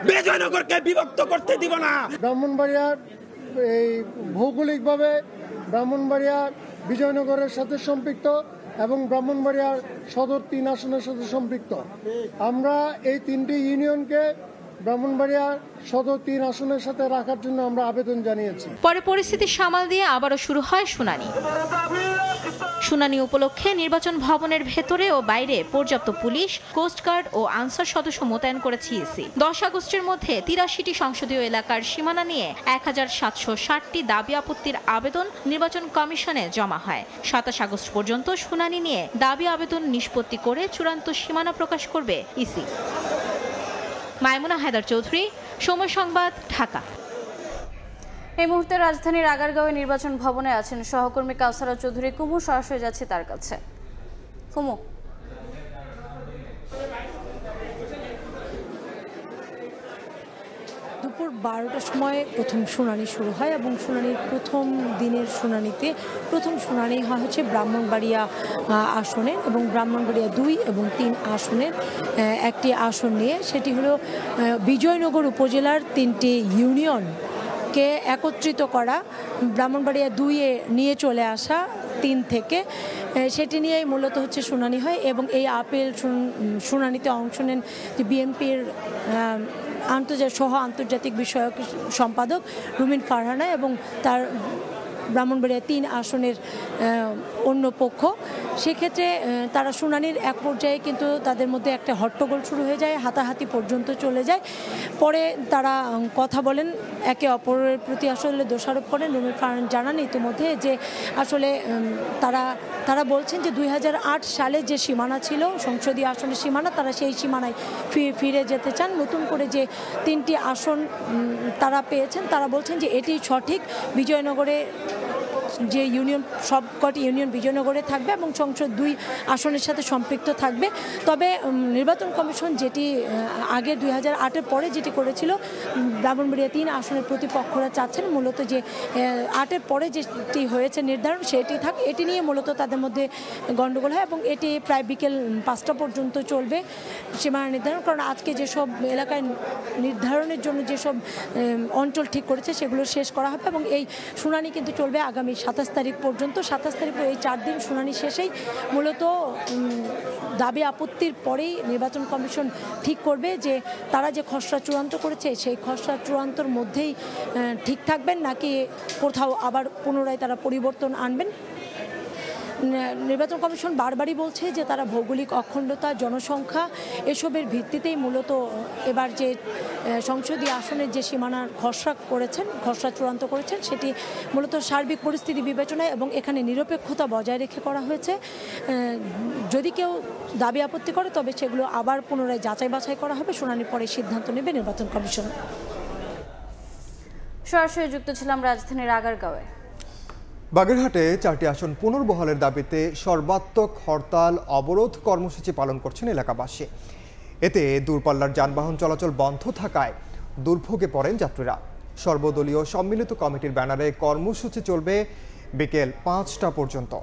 বিজয়নগরকে বিভক্ত করতে দিব না। ব্রাহ্মণবাড়িয়ার এই ভৌগোলিকভাবে ব্রাহ্মণবাড়িয়া বিজয়নগরের সাথে সম্পৃক্ত এবং ব্রাহ্মণবাড়িয়ার সদর 3 আসনের সাথে সম্পৃক্ত। আমরা এই 3টি ইউনিয়নকে ব্রাহ্মণবাড়িয়া সদর 3 আসনের সাথে রাখার জন্য আমরা আবেদন জানিয়েছি। পরে পরিস্থিতি সামাল দিয়ে আবারও শুরু হয় শুনানি। শুনানি উপলক্ষে নির্বাচন ভবনের ভেতরে ও বাইরে পর্যাপ্ত পুলিশ, কোস্টগার্ড ও আনসার সদস্য মোতায়েন করেছে ইসি। 10 আগস্টের মধ্যে 83টি সংসদীয় এলাকার সীমানা নিয়ে 1760টি দাবি আপত্তির আবেদন নির্বাচন কমিশনে জমা হয়। 27 আগস্ট পর্যন্ত শুনানি নিয়ে দাবি আবেদন নিষ্পত্তি করে চূড়ান্ত সীমানা প্রকাশ করবে ইসি। মাইমুনা হায়দার চৌধুরী, সময় সংবাদ, ঢাকা। এই মুহূর্তে রাজধানীর আগারগাঁওয়ে নির্বাচন ভবনে আছেন সহকর্মী কাউসারা চৌধুরী কুমু। সরাসরি যাচ্ছে তার কাছে। কুমু, দুপুর 12টার সময় প্রথম শুনানি শুরু হয় এবং শুনানির প্রথম দিনের শুনানিতে প্রথম শুনানি হয় হচ্ছে ব্রাহ্মণবাড়িয়া আসনের এবং ব্রাহ্মণবাড়িয়া 2 এবং 3 আসনের একটি আসন নিয়ে। সেটি হলো বিজয়নগর উপজেলার 3টি ইউনিয়নকে একত্রিত করা, ব্রাহ্মণবাড়িয়া 2-এ নিয়ে চলে আসা 3 থেকে, সেটি নিয়েই মূলত হচ্ছে শুনানি হয়। এবং এই আপিল শুনানিতে অংশ নেন বিএনপির আন্তর্জাতিক বিষয়ক সম্পাদক রুমিন ফারহানা এবং তার ব্রাহ্মণবাড়িয়া 3 আসনের অন্য পক্ষ। সেক্ষেত্রে তারা শুনানির এক পর্যায়ে কিন্তু তাদের মধ্যে একটা হট্টগোল শুরু হয়ে যায়, হাতাহাতি পর্যন্ত চলে যায়। পরে তারা কথা বলেন, একে অপরের প্রতি আসলে দোষারোপ করেন। রুমিন ফারহানা জানান ইতিমধ্যে যে আসলে তারা বলছেন যে 2008 সালে যে সীমানা ছিল, সংসদীয় আসনের সীমানা, তারা সেই সীমানায় ফিরে যেতে চান। নতুন করে যে 3টি আসন তারা পেয়েছেন, তারা বলছেন যে এটি সঠিক। বিজয়নগরে যে ইউনিয়ন, সবকটি ইউনিয়ন বিজয়নগরে থাকবে এবং সংসদ 2 আসনের সাথে সম্পৃক্ত থাকবে। তবে নির্বাচন কমিশন যেটি আগে 2008-এর পরে যেটি করেছিল, ব্রাহ্মণবাড়িয়া 3 আসনের প্রতিপক্ষরা চাচ্ছেন মূলত যে 8-এর পরে যেটি হয়েছে নির্ধারণ সেটি থাক। এটি নিয়ে মূলত তাদের মধ্যে গণ্ডগোল হয় এবং এটি প্রায় বিকেল 5টা পর্যন্ত চলবে সীমানা নির্ধারণ। কারণ আজকে যেসব এলাকায় নির্ধারণের জন্য যেসব অঞ্চল ঠিক করেছে সেগুলো শেষ করা হবে এবং এই শুনানি কিন্তু চলবে আগামী 27 তারিখ পর্যন্ত। 27 তারিখ এই 4 দিন শুনানি শেষেই মূলত দাবি আপত্তির পরেই নির্বাচন কমিশন ঠিক করবে যে তারা যে খসড়া চূড়ান্ত করেছে সেই খসড়া চূড়ান্তর মধ্যেই ঠিক থাকবেন নাকি কোথাও আবার পুনরায় তারা পরিবর্তন আনবেন। নির্বাচন কমিশন বারবারই বলছে যে তারা ভৌগোলিক অখণ্ডতা, জনসংখ্যা এসবের ভিত্তিতেই মূলত এবার যে সংসদীয় আসনের যে সীমানার খসড়া চূড়ান্ত করেছেন সেটি মূলত সার্বিক পরিস্থিতি বিবেচনায় এবং এখানে নিরপেক্ষতা বজায় রেখে করা হয়েছে। যদি কেউ দাবি আপত্তি করে তবে সেগুলো আবার পুনরায় যাচাই বাছাই করা হবে। শুনানির পরে সিদ্ধান্ত নেবে নির্বাচন কমিশন। সরাসরি যুক্ত ছিলাম রাজধানীর আগারগাঁওয়ে। বাগেরহাটে 4টি আসন পুনর্বহালের দাবিতে সর্বাত্মক হরতাল অবরোধ কর্মসূচি পালন করছেন এলাকাবাসী। এতে দূরপাল্লার যানবাহন চলাচল বন্ধ থাকায় দুর্ভোগে পড়েন যাত্রীরা। সর্বদলীয় সম্মিলিত কমিটির ব্যানারে কর্মসূচি চলবে বিকেল 5টা পর্যন্ত।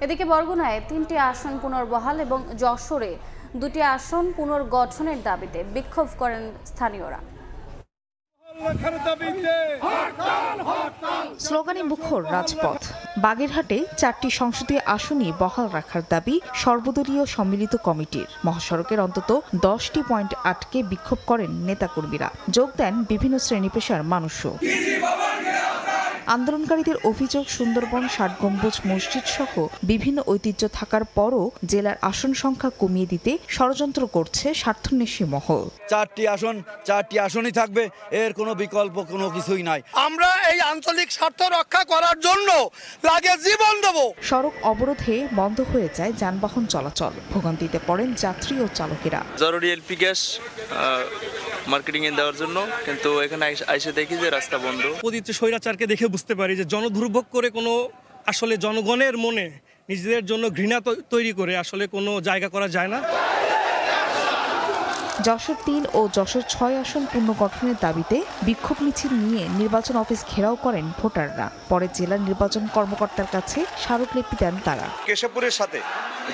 এদিকে বরগুনায় 3টি আসন পুনর্বহাল এবং যশোরে 2টি আসন পুনর্গঠনের দাবিতে বিক্ষোভ করেন স্থানীয়রা। স্লোগানে মুখর রাজপথ। বাগেরহাটে 4টি সংসদীয় আসনই বহাল রাখার দাবি সর্বদলীয় সম্মিলিত কমিটির। মহাসড়কের অন্তত 10টি পয়েন্ট আটকে বিক্ষোভ করেন নেতাকর্মীরা। যোগ দেন বিভিন্ন শ্রেণী পেশার মানুষও। আন্দোলনকারীদের অভিযোগ, সুন্দরবন, 60 গম্বুজ মসজিদ সহ বিভিন্ন ঐতিহ্য থাকার পরও জেলার আসন সংখ্যা কমিয়ে দিতে ষড়যন্ত্র করছে স্বার্থন্বেষী মহল। 4টি আসনই থাকবে, এর কোনো বিকল্প কোনো কিছুই নাই। আমরা এই আঞ্চলিক স্বার্থ রক্ষা করার জন্য লাগে জীবন দেব। সড়ক অবরোধে বন্ধ হয়ে যায় যানবাহন চলাচল। ভোগান্তিতে পড়েন যাত্রী ও চালকেরা। জরুরি এলপি গ্যাস মার্কেটিং এ দেওয়ার জন্য, কিন্তু এখানে আইসে দেখি যে রাস্তা বন্ধ। পতিত স্বৈরাচারকে দেখে বুঝতে পারি যে জনদুর্ভোগ করে কোনো আসলে জনগণের মনে নিজেদের জন্য ঘৃণা তৈরি করে আসলে কোনো জায়গা করা যায় না। যশোর ৩ ও যশোর ৬ আসন পুনর্গঠনের দাবিতে বিক্ষোভ মিছিল নিয়ে নির্বাচন অফিস ঘেরাও করেন ভোটাররা। পরে জেলা নির্বাচন কর্মকর্তার কাছে স্মারকলিপি দেন তারা। কেশবপুরের সাথে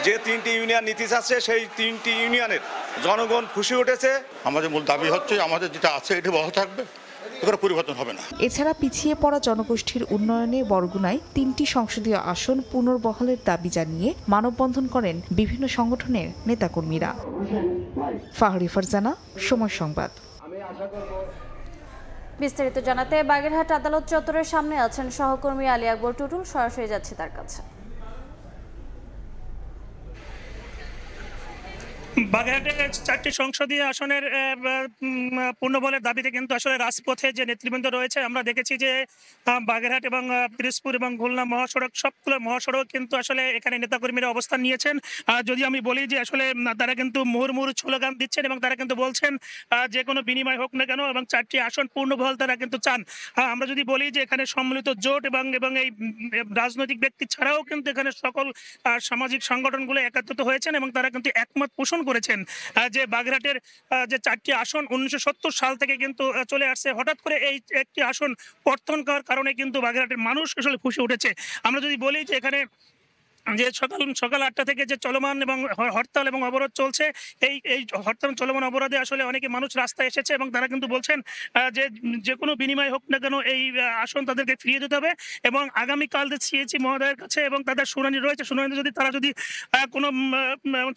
যে 3টি ইউনিয়ন নীতি আছে সেই 3টি ইউনিয়নের জনগণ খুশি উঠেছে। আমাদের মূল দাবি হচ্ছে আমাদের যেটা আছে এটা বহাল থাকবে, এগুলো পরিবর্তন হবে না। এছাড়া পিছিয়ে পড়া জনগোষ্ঠীর উন্নয়নে বরগুনায় 3টি সংসদীয় আসন পুনর্বহালের দাবি জানিয়ে মানববন্ধন করেন বিভিন্ন সংগঠনের নেতাকর্মীরা। ফাহরি ফারজানা, সময় সংবাদ। বিস্তারিত জানাতে বাগেরহাট আদালত চত্বরের সামনে আছেন সহকর্মী আলী আকবর টুটুল। সরাসরি যাচ্ছে তার কাছে। বাগেরহাটে 4টি সংসদীয় আসনের পুনর্বহালের দাবিতে কিন্তু আসলে রাজপথে যে নেতৃবৃন্দ রয়েছে আমরা দেখেছি যে বাগেরহাট এবং পিরোজপুর এবং খুলনা মহাসড়ক সবগুলো মহাসড়ক কিন্তু আসলে এখানে নেতাকর্মীরা অবস্থান নিয়েছেন। যদি আমি বলি যে আসলে তারা কিন্তু মুহুর্মুহু স্লোগান দিচ্ছেন এবং তারা কিন্তু বলছেন যে কোনো বিনিময় হোক না কেন এবং 4টি আসন পুনর্বহাল তারা কিন্তু চান। আমরা যদি বলি যে এখানে সম্মিলিত জোট এবং এই রাজনৈতিক ব্যক্তি ছাড়াও কিন্তু এখানে সকল সামাজিক সংগঠনগুলো একত্রিত হয়েছেন এবং তারা কিন্তু একমত পোষণ করেছেন যে বাগেরহাটের যে 4টি আসন 1970 সাল থেকে কিন্তু চলে আসছে। হঠাৎ করে এই একটি আসন কর্তন করার কারণে কিন্তু বাগেরহাটের মানুষ আসলে ফুঁসে উঠেছে। আমরা যদি বলি যে এখানে যে সকাল 8টা থেকে যে চলমান এবং হরতাল এবং অবরোধ চলছে, এই হরতাল চলমান অবরোধে আসলে অনেকে মানুষ রাস্তায় এসেছে এবং তারা কিন্তু বলছেন যে কোনো বিনিময় হোক না কেন এই আসন তাদেরকে ফিরিয়ে দিতে হবে এবং আগামীকাল সিএচি মহোদয়ের কাছে এবং তাদের শুনানি রয়েছে, শুনানিতে যদি তারা যদি কোনো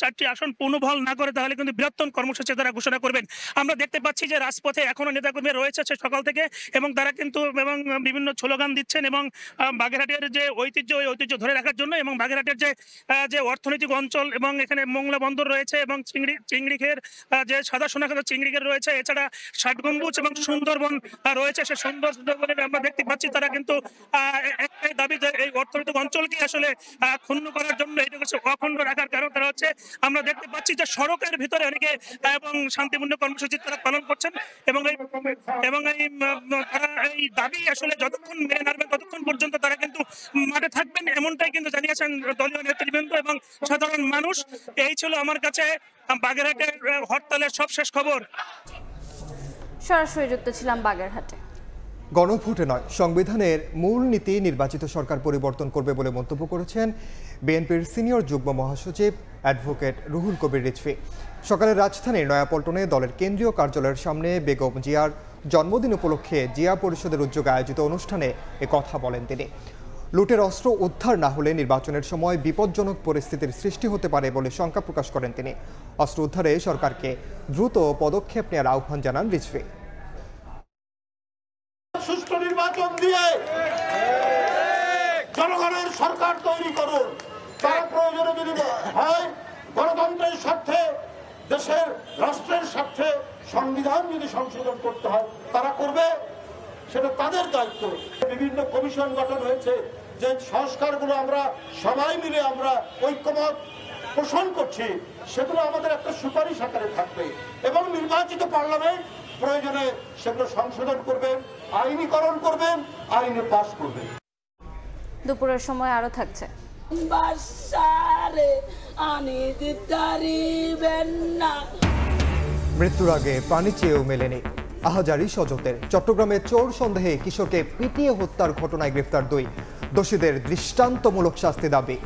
4টি আসন পুনর্বহাল না করে তাহলে কিন্তু বৃহত্তম কর্মসূচি তারা ঘোষণা করবেন। আমরা দেখতে পাচ্ছি যে রাজপথে এখনো নেতাকর্মী রয়েছে সকাল থেকে এবং তারা কিন্তু বিভিন্ন স্লোগান দিচ্ছেন এবং বাগেরহাটের যে ঐতিহ্য ওই ঐতিহ্য ধরে রাখার জন্য এবং বাগেরহাটের যে অর্থনৈতিক অঞ্চল এবং এখানে মোংলা বন্দর রয়েছে এবং চিংড়িঘের যে সাদা সোনাখাত চিংড়িঘের রয়েছে, এছাড়া 60 গম্বুজ এবং সুন্দরবন রয়েছে। সেই সুন্দরবনে আমরা দেখতে পাচ্ছি তারা কিন্তু একটাই দাবি যে এই অর্থনৈতিক অঞ্চলকে আসলে ক্ষুণ্ণ করার জন্য এটা হচ্ছে অখণ্ড রাখার কারণ তারা হচ্ছে আমরা দেখতে পাচ্ছি যে সড়কের ভিতরে অনেকে এবং শান্তিপূর্ণ কর্মসূচি তারা পালন করছেন এবং তারা এই দাবি আসলে যতক্ষণ মেনে নেবেন ততক্ষণ পর্যন্ত তারা কিন্তু মাঠে থাকবেন এমনটাই কিন্তু জানিয়েছেন দলীয় নেতৃবৃন্দ এবং সাধারণ মানুষ। এই ছিল আমার কাছে বাগেরহাটের হরতালের সবশেষ খবর। সরাসরি যুক্ত ছিলাম বাগেরহাটে। গণভোটে নয়, সংবিধানের মূল নীতি নির্বাচিত সরকার পরিবর্তন করবে বলে মন্তব্য করেছেন বিএনপির সিনিয়র যুগ্ম মহাসচিব অ্যাডভোকেট রুহুল কবির রিজভী। সকালে রাজধানীর নয়াপল্টনে দলের কেন্দ্রীয় কার্যালয়ের সামনে বেগম জিয়ার জন্মদিন উপলক্ষে জিয়া পরিষদের উদ্যোগে আয়োজিত অনুষ্ঠানে কথা বলেন তিনি। লুটের অস্ত্র উদ্ধার না হলে নির্বাচনের সময় বিপজ্জনক পরিস্থিতির সৃষ্টি হতে পারে বলে শঙ্কা প্রকাশ করেন তিনি। অস্ত্র উদ্ধারে সরকারকে দ্রুত পদক্ষেপ নেওয়ার আহ্বান জানান রিজভী। সুষ্ঠু নির্বাচন দিয়ে জনগণের সরকার তৈরি করুন। তার প্রয়োজনে যদি হয় গণতন্ত্রের স্বার্থে, দেশের রাষ্ট্রের স্বার্থে সংবিধান যদি সংশোধন করতে হয় তারা করবে, সেটা তাদের দায়িত্ব। বিভিন্ন কমিশন গঠন হয়েছে, যে সংস্কারগুলো আমরা সবাই মিলে আমরা ঐক্যমত পোষণ করছি সেগুলো আমাদের একটা সুপারিশ আকারে থাকবে এবং নির্বাচিত পার্লামেন্ট প্রয়োজনে সেগুলো সংশোধন করবেন, আইনীকরণ করবেন, আইনে পাশ করবেন। দুপুরের সময় আরো থাকছে। মৃত্যুর আগে পানি চেয়েও মেলেনি আহাজারি স্বজনদের। চট্টগ্রামে চোর সন্দেহে কিশোরকে পিটিয়ে হত্যার ঘটনায় গ্রেফতার 2 দোষীদের দৃষ্টান্তমূলক শাস্তি দাবি।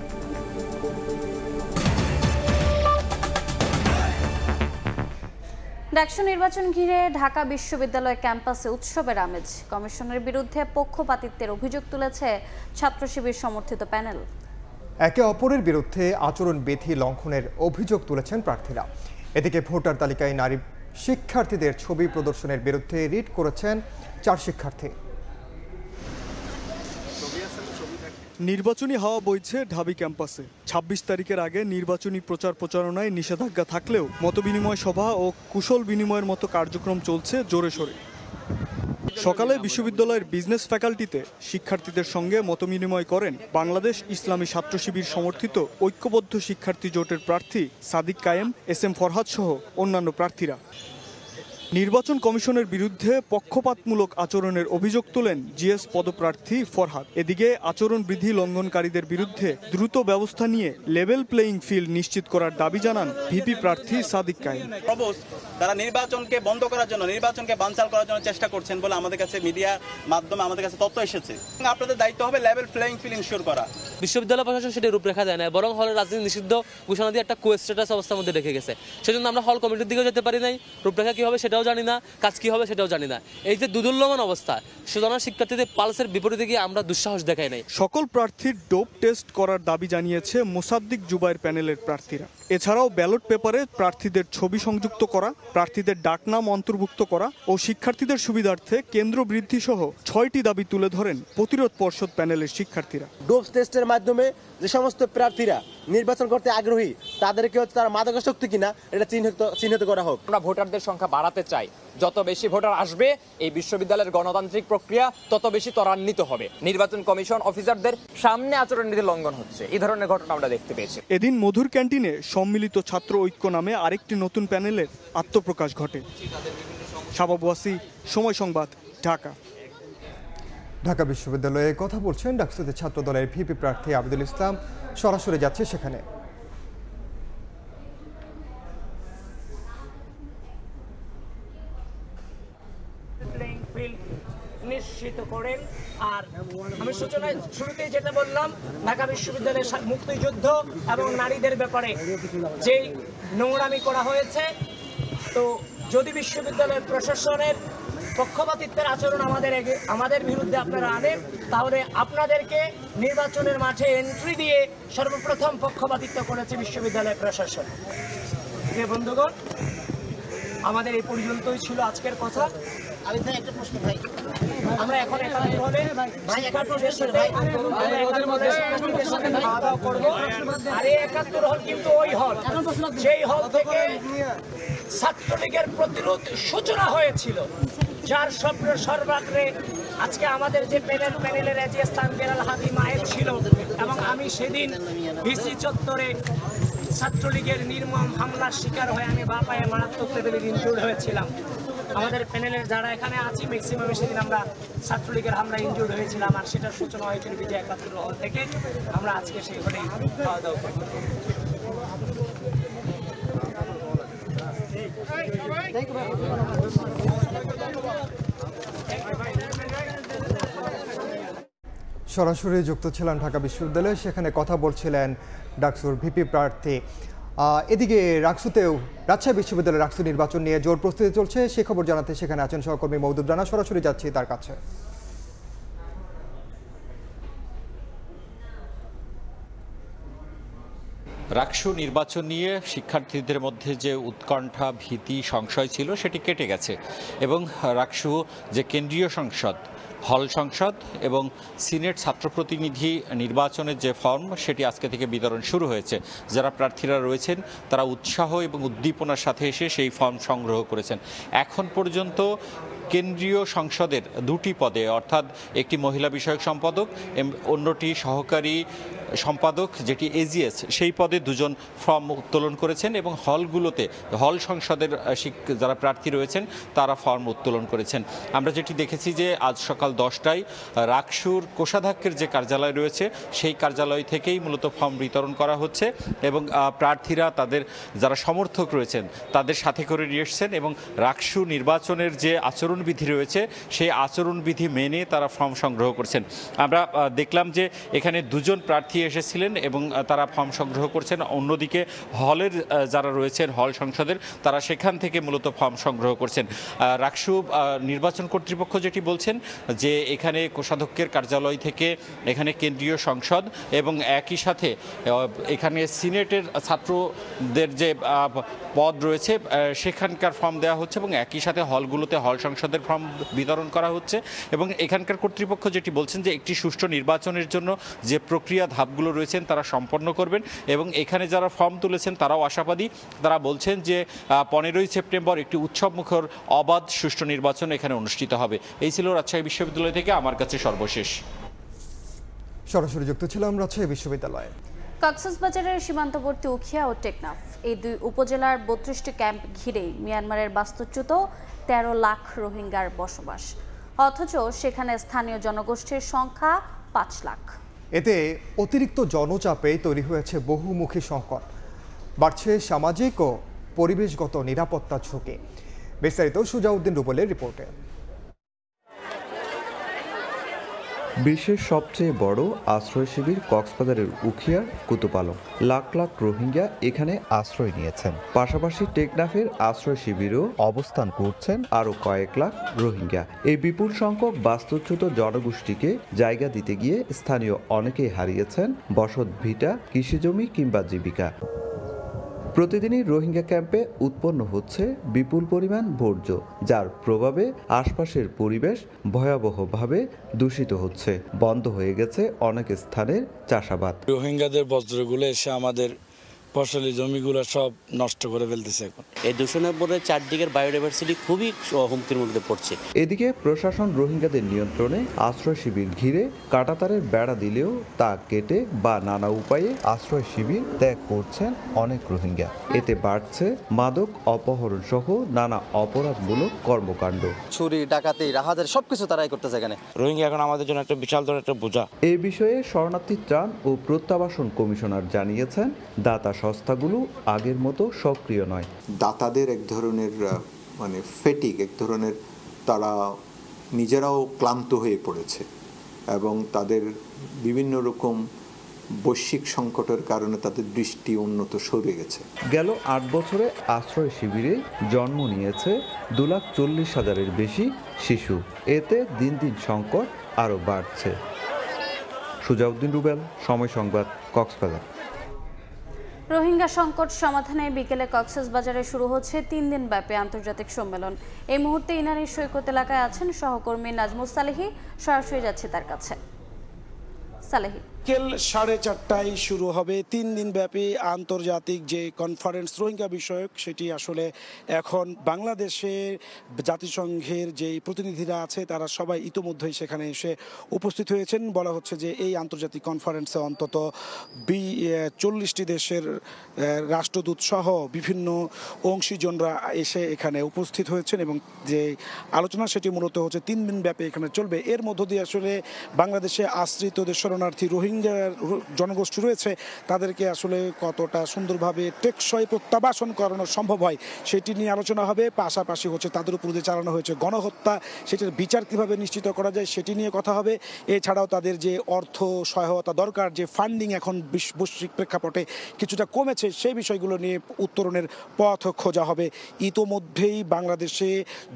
ডাকসু নির্বাচন ঘিরে ঢাকা বিশ্ববিদ্যালয় ক্যাম্পাসে উৎসবের আমেজ। কমিশনের বিরুদ্ধে পক্ষপাতিত্বের অভিযোগ তুলেছে ছাত্র শিবির সমর্থিত প্যানেল। একে অপরের বিরুদ্ধে আচরণবিধি লঙ্ঘনের অভিযোগ তুলেছেন প্রার্থীরা। এদিকে ভোটার তালিকায় নারী শিক্ষার্থীদের ছবি প্রদর্শনের বিরুদ্ধে রিট করেছেন 4 শিক্ষার্থী। নির্বাচনী হাওয়া বইছে ঢাবি ক্যাম্পাসে। 26 তারিখের আগে নির্বাচনী প্রচার প্রচারণায় নিষেধাজ্ঞা থাকলেও মতবিনিময় সভা ও কুশল বিনিময়ের মতো কার্যক্রম চলছে জোরে সোরে। সকালে বিশ্ববিদ্যালয়ের বিজনেস ফ্যাকাল্টিতে শিক্ষার্থীদের সঙ্গে মতবিনিময় করেন বাংলাদেশ ইসলামী ছাত্র শিবির সমর্থিত ঐক্যবদ্ধ শিক্ষার্থী জোটের প্রার্থী সাদিক কায়েম, SM ফরহাদ সহ অন্যান্য প্রার্থীরা। নির্বাচন কমিশনের বিরুদ্ধে পক্ষপাতমূলক আচরণের অভিযোগ তোলেন জিএস পদপ্রার্থী ফরহাদ। এদিকে আচরণ বিধি লঙ্ঘনকারীদের বিরুদ্ধে দ্রুত ব্যবস্থা নিয়ে লেভেল প্লেয়িং ফিল্ড নিশ্চিত করার দাবি জানান ভিপি প্রার্থী সাদিক কায়েম। তারা নির্বাচনকে বন্ধ করার জন্য, নির্বাচনকে বানচাল করার জন্য চেষ্টা করছেন বলে আমাদের কাছে মিডিয়া মাধ্যমে আমাদের কাছে তথ্য এসেছে। আপনাদের দায়িত্ব হবে লেভেল প্লেয়িং ফিল্ড ইনশিওর করা। বিশ্ববিদ্যালয় প্রশাসন সেটা রূপরেখা দেয় না, বরং হলের রাজনীতি নিষিদ্ধ ঘোষণা দিয়ে একটা কোয়েস্টেটাস অবস্থার মধ্যে রেখে গেছে। সেজন্য আমরা হল কমিটির দিকেও যেতে পারি নাই, রূপরেখা কি হবে সেটাও জানি না, কাজ কি হবে সেটাও জানি না। এই যে দুদুল্যমান অবস্থা, সুতরাং শিক্ষার্থীদের পালসের বিপরীতে গিয়ে আমরা দুঃসাহস দেখাই নাই। সকল প্রার্থীর ডোপ টেস্ট করার দাবি জানিয়েছে মোসাদ্দিক জুবাইর প্যানেলের প্রার্থীরা। এছাড়াও ব্যালট পেপারে প্রার্থীদের ছবি সংযুক্ত করা, প্রার্থীদের ডাকনাম অন্তর্ভুক্ত করা ও শিক্ষার্থীদের সুবিধার্থে কেন্দ্র বৃদ্ধি সহ 6টি দাবি তুলে ধরেন প্রতিরোধ পর্ষদ প্যানেলের শিক্ষার্থীরা। ডোপ টেস্টের মাধ্যমে যে সমস্ত প্রার্থীরা নির্বাচন করতে আগ্রহী তাদেরকে হচ্ছে তারা মাদকাসক্ত কিনা এটা চিহ্নিত করা হোক। আমরা ভোটারদের সংখ্যা বাড়াতে চাই। যত বেশি ভোটার আসবে এই বিশ্ববিদ্যালয়ের গণতান্ত্রিক প্রক্রিয়া তত বেশি ত্বরান্বিত হবে। নির্বাচন কমিশন অফিসারদের সামনে আচরণবিধি লঙ্ঘন হচ্ছে, এই ধরনের ঘটনা আমরা দেখতে পেয়েছি। এদিন মধুর ক্যান্টিনে সম্মিলিত ছাত্র ঐক্য নামে আরেকটি নতুন প্যানেলের আত্মপ্রকাশ ঘটে। শাবাব ওয়াসি, সময় সংবাদ, ঢাকা। ঢাকা বিশ্ববিদ্যালয়ে কথা বলছেন ডাকসুতে ছাত্র দলের ভিপি প্রার্থী আবিদুল ইসলাম, সরাসরি যাচ্ছে সেখানে। নিশ্চিত করেন। আর আমি সূচনায় শুরুতেই যেটা বললাম, ঢাকা বিশ্ববিদ্যালয়ের মুক্তিযুদ্ধ এবং নারীদের ব্যাপারে যেই নোংরামি করা হয়েছে, তো যদি বিশ্ববিদ্যালয়ের প্রশাসনের পক্ষপাতিত্বের আচরণ আমাদের বিরুদ্ধে আপনারা আনেন, তাহলে আপনাদেরকে নির্বাচনের মাঠে এন্ট্রি দিয়ে সর্বপ্রথম পক্ষপাতিত্ব করেছে বিশ্ববিদ্যালয় প্রশাসন। প্রিয় বন্ধুগণ, আমাদের এই পর্যন্তই ছিল আজকের কথা। আমি ভাই একটা প্রশ্ন ভাই, আমরা এখন একাত্তর হলে শিক্ষার্থীদের সাথে খাওয়া দাওয়া করবো। আর এই 71 হল কিন্তু ওই হল, যেই হল থেকে ছাত্রলীগের প্রতিরোধ সূচনা হয়েছিল, যার স্বপ্ন সর্বাগ্রে আজকে আমাদের যে প্যানেলের এজিএস তানভীর আল হাদি মায়ের ছিল, এবং আমি সেদিন ভিসি চত্বরে ছাত্রলীগের নির্মম হামলার শিকার হয়ে আমি বাপায়ে মারাত্মক লেভেলের ইনজুর্ড হয়েছিলাম। আমাদের প্যানেলের যারা এখানে আছি ম্যাক্সিমাম সেদিন আমরা ছাত্রলীগের হামলা ইনজুর্ড হয়েছিলাম, আর সেটার সূচনা হয়েছিল বিজয় 71 হল থেকে। আমরা আজকে সেই হলেই খাওয়া দাওয়া করব। সরাসরি যুক্ত ছিলেন ঢাকা বিশ্ববিদ্যালয়ে, সেখানে কথা বলছিলেন ডাকসুর ভিপি প্রার্থী। এদিকে রাকসুতেও রাজশাহী বিশ্ববিদ্যালয়ের রাকসু নির্বাচন নিয়ে জোর প্রস্তুতি চলছে, সে খবর জানাতে সেখানে আছেন সহকর্মী মওদুদ রানা। সরাসরি যাচ্ছি তার কাছে। রাকসু নির্বাচন নিয়ে শিক্ষার্থীদের মধ্যে যে উৎকণ্ঠা, ভীতি, সংশয় ছিল সেটি কেটে গেছে এবং রাকসু যে কেন্দ্রীয় সংসদ, হল সংসদ এবং সিনেট ছাত্র প্রতিনিধি নির্বাচনের যে ফর্ম সেটি আজকে থেকে বিতরণ শুরু হয়েছে। যারা প্রার্থীরা রয়েছেন তারা উৎসাহ এবং উদ্দীপনার সাথে এসে সেই ফর্ম সংগ্রহ করেছেন। এখন পর্যন্ত কেন্দ্রীয় সংসদের 2টি পদে, অর্থাৎ একটি মহিলা বিষয়ক সম্পাদক, অন্যটি সহকারী সম্পাদক যেটি এজিএস, সেই পদে 2জন ফর্ম উত্তোলন করেছেন এবং হলগুলোতে হল সংসদের যারা প্রার্থী রয়েছেন তারা ফর্ম উত্তোলন করেছেন। আমরা যেটি দেখেছি যে আজ সকাল 10টায় রাকসুর কোষাধ্যক্ষের যে কার্যালয় রয়েছে সেই কার্যালয় থেকেই মূলত ফর্ম বিতরণ করা হচ্ছে এবং প্রার্থীরা তাদের যারা সমর্থক রয়েছেন তাদের সাথে করে নিয়ে এসছেন এবং রাকসু নির্বাচনের যে আচরণবিধি রয়েছে সেই আচরণবিধি মেনে তারা ফর্ম সংগ্রহ করছেন। আমরা দেখলাম যে এখানে 2জন প্রার্থী এসেছিলেন এবং তারা ফর্ম সংগ্রহ করছেন। অন্যদিকে হলের যারা রয়েছেন হল সংসদের তারা সেখান থেকে মূলত ফর্ম সংগ্রহ করছেন। রাকসু নির্বাচন কর্তৃপক্ষ যেটি বলছেন যে এখানে কোষাধ্যক্ষের কার্যালয় থেকে এখানে কেন্দ্রীয় সংসদ এবং একই সাথে এখানে সিনেটের ছাত্রদের যে পদ রয়েছে সেখানকার ফর্ম দেওয়া হচ্ছে এবং একই সাথে হলগুলোতে হল সংসদের ফর্ম বিতরণ করা হচ্ছে এবং এখানকার কর্তৃপক্ষ যেটি বলছেন যে একটি সুষ্ঠু নির্বাচনের জন্য যে প্রক্রিয়া ধাপগুলো রয়েছেন তারা সম্পন্ন করবেন এবং এখানে যারা ফর্ম তুলেছেন তারাও আশাবাদী। তারা বলছেন যে 15ই সেপ্টেম্বর একটি উৎসবমুখর অবাধ সুষ্ঠু নির্বাচন এখানে অনুষ্ঠিত হবে। এই ছিল রাজশাহী বিশ্ববিদ্যালয় থেকে আমার কাছে সর্বশেষ। সরাসরি যুক্ত ছিলাম রাজশাহী বিশ্ববিদ্যালয়ে। কক্সবাজারের সীমান্তবর্তী উখিয়া ও টেকনাফ এই দুই উপজেলার ৩২টি ক্যাম্প ঘিরেই মিয়ানমারের বাস্তুচ্যুত ১৩ লাখ রোহিঙ্গার বসবাস, অথচ সেখানে স্থানীয় জনগোষ্ঠীর সংখ্যা ৫ লাখ। এতে অতিরিক্ত জনচাপে তৈরি হয়েছে বহুমুখী সংকট, বাড়ছে সামাজিক ও পরিবেশগত নিরাপত্তা ঝুঁকি। বিস্তারিত সুজাউদ্দিন রুবেলের রিপোর্টে। বিশ্বের সবচেয়ে বড় আশ্রয় শিবির কক্সবাজারের উখিয়ার কুতুপালং। লাখ লাখ রোহিঙ্গা এখানে আশ্রয় নিয়েছেন। পাশাপাশি টেকনাফের আশ্রয় শিবিরেও অবস্থান করছেন আরও কয়েক লাখ রোহিঙ্গা। এই বিপুল সংখ্যক বাস্তুচ্যুত জনগোষ্ঠীকে জায়গা দিতে গিয়ে স্থানীয় অনেকেই হারিয়েছেন বসত ভিটা, কৃষিজমি কিংবা জীবিকা। প্রতিদিনই রোহিঙ্গা ক্যাম্পে উৎপন্ন হচ্ছে বিপুল পরিমাণ বর্জ্য, যার প্রভাবে আশপাশের পরিবেশ ভয়াবহভাবে দূষিত হচ্ছে। বন্ধ হয়ে গেছে অনেক স্থানের চাষাবাদ। রোহিঙ্গাদের বজ্রগুলো এসে আমাদের ফসলি জমিগুলো সব নষ্ট করে ফেলতেছে। এখন এই দূষণের পরে চারদিকের বায়োডাইভার্সিটি খুবই হুমকির মধ্যে পড়ছে। এদিকে প্রশাসন রোহিঙ্গাদের নিয়ন্ত্রণে আশ্রয় শিবির ঘিরে কাঁটাতারের বেড়া দিলেও তা কেটে বা নানা উপায়ে আশ্রয় শিবির ত্যাগ করছেন অনেক রোহিঙ্গা। এতে বাড়ছে মাদক অপহরণ সহ নানা অপরাধমূলক কর্মকাণ্ড। চুরি, ডাকাতি, রাহাজারি সবকিছু তারাই করতেছে এখানে। রোহিঙ্গা এখন আমাদের জন্য একটা বিশাল ধরনের একটা বোঝা। এই বিষয়ে শরণার্থী ত্রাণ ও প্রত্যাবাসন কমিশনার জানিয়েছেন, দাতা সংস্থাগুলো আগের মতো সক্রিয় নয়। দাতাদের এক ধরনের ফেটিক, এক ধরনের তারা নিজেরাও ক্লান্ত হয়ে পড়েছে এবং তাদের বিভিন্ন রকম বৈশ্বিক সংকটের কারণে তাদের দৃষ্টি উন্নত সরে গেছে। গেল ৮ বছরে আশ্রয় শিবিরে জন্ম নিয়েছে 2,40,000-এর বেশি শিশু। এতে দিন দিন সংকট আরও বাড়ছে। সুজাউদ্দিন রুবেল, সময় সংবাদ, কক্সবাজার। রোহিঙ্গা সংকট সমাধানে বিকেলে কক্সবাজারে শুরু হচ্ছে 3 দিন ব্যাপী আন্তর্জাতিক সম্মেলন। এই মুহূর্তে ইনানী সৈকত এলাকায় আছেন সহকর্মী নাজমুস সালেহী, সরাসরি যাচ্ছে তার কাছে। সালেহী, বিকেল 4:30টায় শুরু হবে 3 দিন ব্যাপী আন্তর্জাতিক যে কনফারেন্স রোহিঙ্গা বিষয়ক, সেটি আসলে এখন বাংলাদেশের জাতিসংঘের যে প্রতিনিধিরা আছে তারা সবাই ইতোমধ্যেই সেখানে এসে উপস্থিত হয়েছেন। বলা হচ্ছে যে এই আন্তর্জাতিক কনফারেন্সে অন্তত 40টি দেশের রাষ্ট্রদূত সহ বিভিন্ন অংশীজনরা এসে এখানে উপস্থিত হয়েছেন এবং যে আলোচনা সেটি মূলত হচ্ছে 3 দিন ব্যাপী এখানে চলবে। এর মধ্য দিয়ে আসলে বাংলাদেশে আশ্রিত শরণার্থী রোহিঙ্গা জনগোষ্ঠী রয়েছে তাদেরকে আসলে কতটা সুন্দরভাবে টেকসই প্রত্যাবাসন করানো সম্ভব হয় সেটি নিয়ে আলোচনা হবে। পাশাপাশি হচ্ছে তাদের উপর যে চালানো হয়েছে গণহত্যা, সেটির বিচার কিভাবে নিশ্চিত করা যায় সেটি নিয়ে কথা হবে। এছাড়াও তাদের যে অর্থ সহায়তা দরকার, যে ফান্ডিং এখন বৈশ্বিক প্রেক্ষাপটে কিছুটা কমেছে, সেই বিষয়গুলো নিয়ে উত্তরণের পথ খোঁজা হবে। ইতোমধ্যেই বাংলাদেশে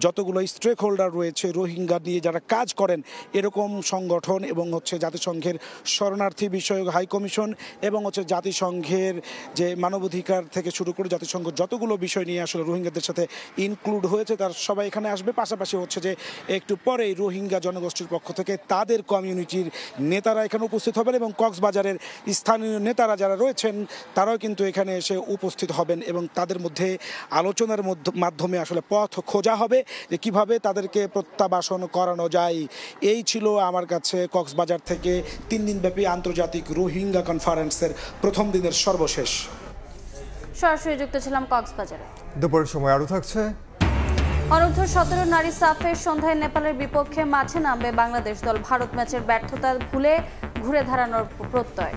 যতগুলো স্টেক হোল্ডার রয়েছে রোহিঙ্গা নিয়ে যারা কাজ করেন এরকম সংগঠন এবং হচ্ছে জাতিসংঘের শরণার্থী বিষয়ক হাই কমিশন এবং হচ্ছে জাতিসংঘের যে মানবাধিকার থেকে শুরু করে জাতিসংঘ যতগুলো বিষয় নিয়ে আসলে রোহিঙ্গাদের সাথে ইনক্লুড হয়েছে তার সবাই এখানে আসবে। পাশাপাশি হচ্ছে যে একটু পরেই রোহিঙ্গা জনগোষ্ঠীর পক্ষ থেকে তাদের কমিউনিটির নেতারা এখানে উপস্থিত হবেন এবং কক্সবাজারের স্থানীয় নেতারা যারা রয়েছেন তারাও কিন্তু এখানে এসে উপস্থিত হবেন এবং তাদের মধ্যে আলোচনার মাধ্যমে আসলে পথ খোঁজা হবে যে কিভাবে তাদেরকে প্রত্যাবাসন করানো যায়। এই ছিল আমার কাছে কক্সবাজার থেকে 3 দিন ব্যাপী আন্তর্জাতিক রোহিঙ্গা কনফারেন্সের প্রথম দিনের সর্বশেষ। সরাসরি যুক্ত ছিলাম কক্সবাজারে। দুপুরের সময় আরও থাকছে অনূর্ধ্ব 17 নারী সাফের সন্ধ্যায় নেপালের বিপক্ষে মাঠে নামবে বাংলাদেশ দল। ভারত ম্যাচের ব্যর্থতা ভুলে ঘুরে দাঁড়ানোর প্রত্যয়।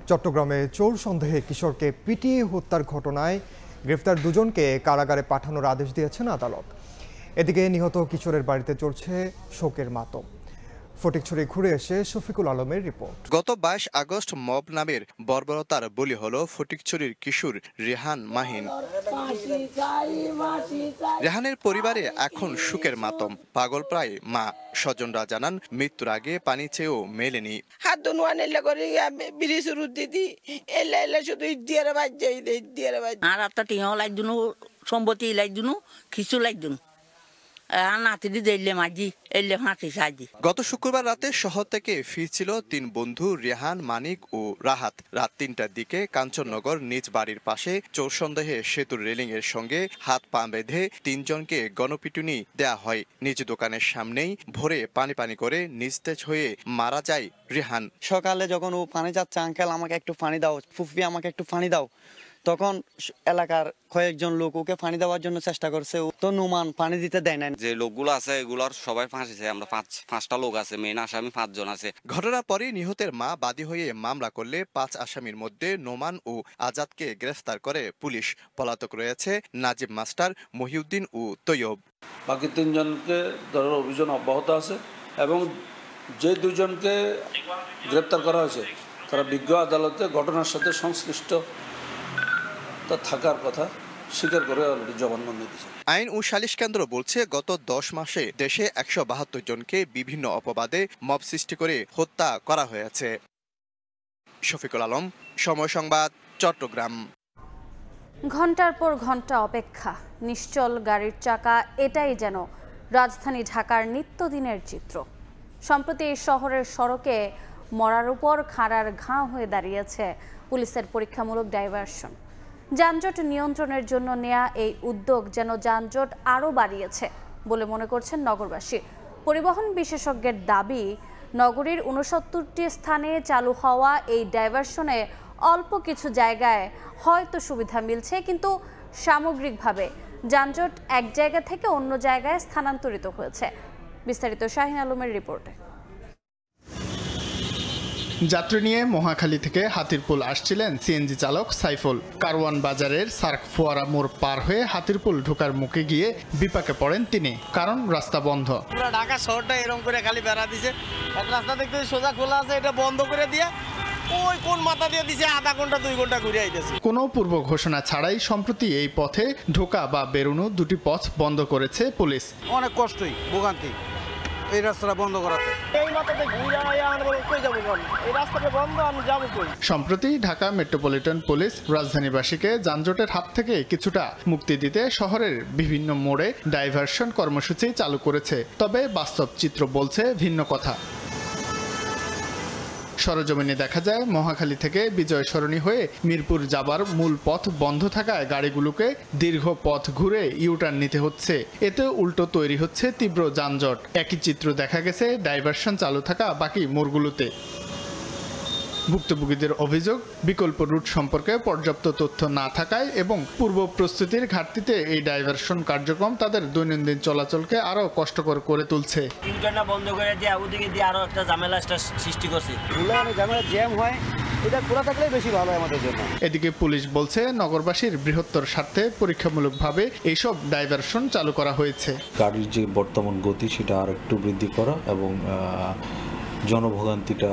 চট্টগ্রামে চোর সন্দেহে কিশোরকে পিটিয়ে হত্যার ঘটনায় গ্রেফতার 2 জনকে কারাগারে পাঠানোর আদেশ দিয়েছেন আদালত। এদিকে নিহত কিশোরের বাড়িতে চলছে শোকের মাতম। ফটিকছড়ি ঘুরে এসে শফিকুল আলমের রিপোর্ট। গত 22 আগস্ট মব নামের বর্বরতার বলি হলো ফটিকছড়ির কিশোর রেহান মাহিন। রেহানের পরিবারে এখন সুখের মাতম। পাগল প্রায় মা। স্বজনরা জানান মৃত্যুর আগে পানি চেয়েও মেলেনি। হাত দোয়া নেলে করে ব্রিজ রুদ দিদি এলে এলে শুধু দিয়ে বাজ যাই দিয়ে বাজ আর একটা টিয়া লাগ দুনো সম্পত্তি লাগ দুনো কিছু লাগ দুনো নাতিদি দিলে মাঝি এলে হাঁটি সাজি। গত শুক্রবার রাতে শহর থেকে ফিরছিল ৩ বন্ধু রেহান, মানিক ও রাহাত। রাত ৩টার দিকে কাঞ্চননগর নিজ বাড়ির পাশে চোর সন্দেহে সেতুর রেলিং এর সঙ্গে হাত পা বেঁধে ৩ জনকে গণপিটুনি দেয়া হয়। নিজ দোকানের সামনেই ভোরে পানি পানি করে নিস্তেজ হয়ে মারা যায় রেহান। সকালে যখন ও পানি যাচ্ছে, আঙ্কেল আমাকে একটু পানি দাও, ফুফি আমাকে একটু পানি দাও, তখন এলাকার কয়েকজন লোক ওকে পানি দেওয়ার জন্য চেষ্টা করছে, তো নুমান পানি দিতে দেয় না। যে লোকগুলো আছে এগুলোর সবাই ফাঁসিছে, আমরা পাঁচটা লোক আছে, মেইন আসামি ৫ জন আছে। ঘটনার পরে নিহতের মা বাদী হয়ে মামলা করলে ৫ আসামির মধ্যে নোমান ও আজাদকে গ্রেফতার করে পুলিশ। পলাতক রয়েছে নাজিব মাস্টার, মহিউদ্দিন ও তৈয়ব। বাকি ৩ জনকে ধরার অভিযান অব্যাহত আছে এবং যে 2 জনকে গ্রেপ্তার করা হয়েছে তারা বিজ্ঞ আদালতে ঘটনার সাথে সংশ্লিষ্ট থাকার কথা স্বীকার করে অলরেডি জবানবন্দি দিয়েছে। আইন ও সালিশ কেন্দ্র বলছে গত 10 মাসে দেশে ১৭২ জনকে বিভিন্ন অপবাদে মব সৃষ্টি করে হত্যা করা হয়েছে। শফিকুল আলম, সময় সংবাদ, চট্টগ্রাম। ঘন্টার পর ঘন্টা অপেক্ষা, নিশ্চল গাড়ির চাকা, এটাই যেন রাজধানী ঢাকার নিত্যদিনের চিত্র। সম্প্রতি এই শহরের সড়কে মরার উপর খাড়ার ঘাঁ হয়ে দাঁড়িয়েছে পুলিশের পরীক্ষামূলক ডাইভারশন। যানজট নিয়ন্ত্রণের জন্য নেয়া এই উদ্যোগ যেন যানজট আরও বাড়িয়েছে বলে মনে করছেন নগরবাসী। পরিবহন বিশেষজ্ঞের দাবি, নগরীর ৬৯টি স্থানে চালু হওয়া এই ডাইভারশনে অল্প কিছু জায়গায় হয়তো সুবিধা মিলছে, কিন্তু সামগ্রিকভাবে যানজট এক জায়গা থেকে অন্য জায়গায় স্থানান্তরিত হয়েছে। বিস্তারিত শাহিন আলমের রিপোর্টে। যাত্রী নিয়ে মহাখালী থেকে হাতিরপুল আসছিলেন সিএনজি চালক সাইফুল। কারওয়ান বাজারের সার্ক ফোয়ারা মোড় পার হয়ে হাতিরপুল ঢোকার মুখে গিয়ে বিপাকে পড়েন তিনি, কারণ রাস্তা বন্ধ। পুরো ঢাকা শহরটা এরকম করে খালি বেড়া দিছে, এক রাস্তা দেখতে সোজা খোলা আছে, এটা বন্ধ করে দিয়ে ওই কোন মাথা দিয়ে দিছে, আধা ঘন্টা 2 ঘন্টা ঘুরে আইতেছে। কোনো পূর্ব ঘোষণা ছাড়াই সম্প্রতি এই পথে ঢোকা বা বেরোনো 2টি পথ বন্ধ করেছে পুলিশ। অনেক কষ্টই ভোগান্তি এই রাস্তাটা বন্ধ করাতে। এই মাথাতে ঘুরে কই যাবো, এই রাস্তাটা বন্ধ, আমি যাবো কই? সম্প্রতি ঢাকা মেট্রোপলিটন পুলিশ রাজধানীবাসীকে যানজটের হাত থেকে কিছুটা মুক্তি দিতে শহরের বিভিন্ন মোড়ে ডাইভারশন কর্মসূচি চালু করেছে। তবে বাস্তব চিত্র বলছে ভিন্ন কথা। সরজমিনে দেখা যায় মহাখালী থেকে বিজয় সরণি হয়ে মিরপুর যাবার মূল পথ বন্ধ থাকায় গাড়িগুলোকে দীর্ঘ পথ ঘুরে ইউটার্ন নিতে হচ্ছে। এতে উল্টো তৈরি হচ্ছে তীব্র যানজট। একই চিত্র দেখা গেছে ডাইভারশন চালু থাকা বাকি মোড়গুলোতে। ভুক্তভোগীদের অভিযোগ, বিকল্প রুট সম্পর্কে পর্যাপ্ত তথ্য না থাকায় এবং পূর্ব প্রস্তুতির ঘাটতিতে এই ডাইভারশন কার্যক্রম তাদের দৈনন্দিন চলাচলকে আরও কষ্টকর করে তুলছে। ইউটার্নটা বন্ধ করে দিয়ে ওদিকে দিয়ে আরো একটা ঝামেলা সৃষ্টি করছে। ঝামেলা জ্যাম হয়, এটা খোলা থাকলে বেশি ভালো হয় আমাদের জন্য। এদিকে পুলিশ বলছে নগরবাসীর বৃহত্তর স্বার্থে পরীক্ষামূলকভাবে এইসব ডাইভারশন চালু করা হয়েছে। গাড়ির যে বর্তমান গতি সেটা আর একটু বৃদ্ধি করা এবং জনভোগান্তিটা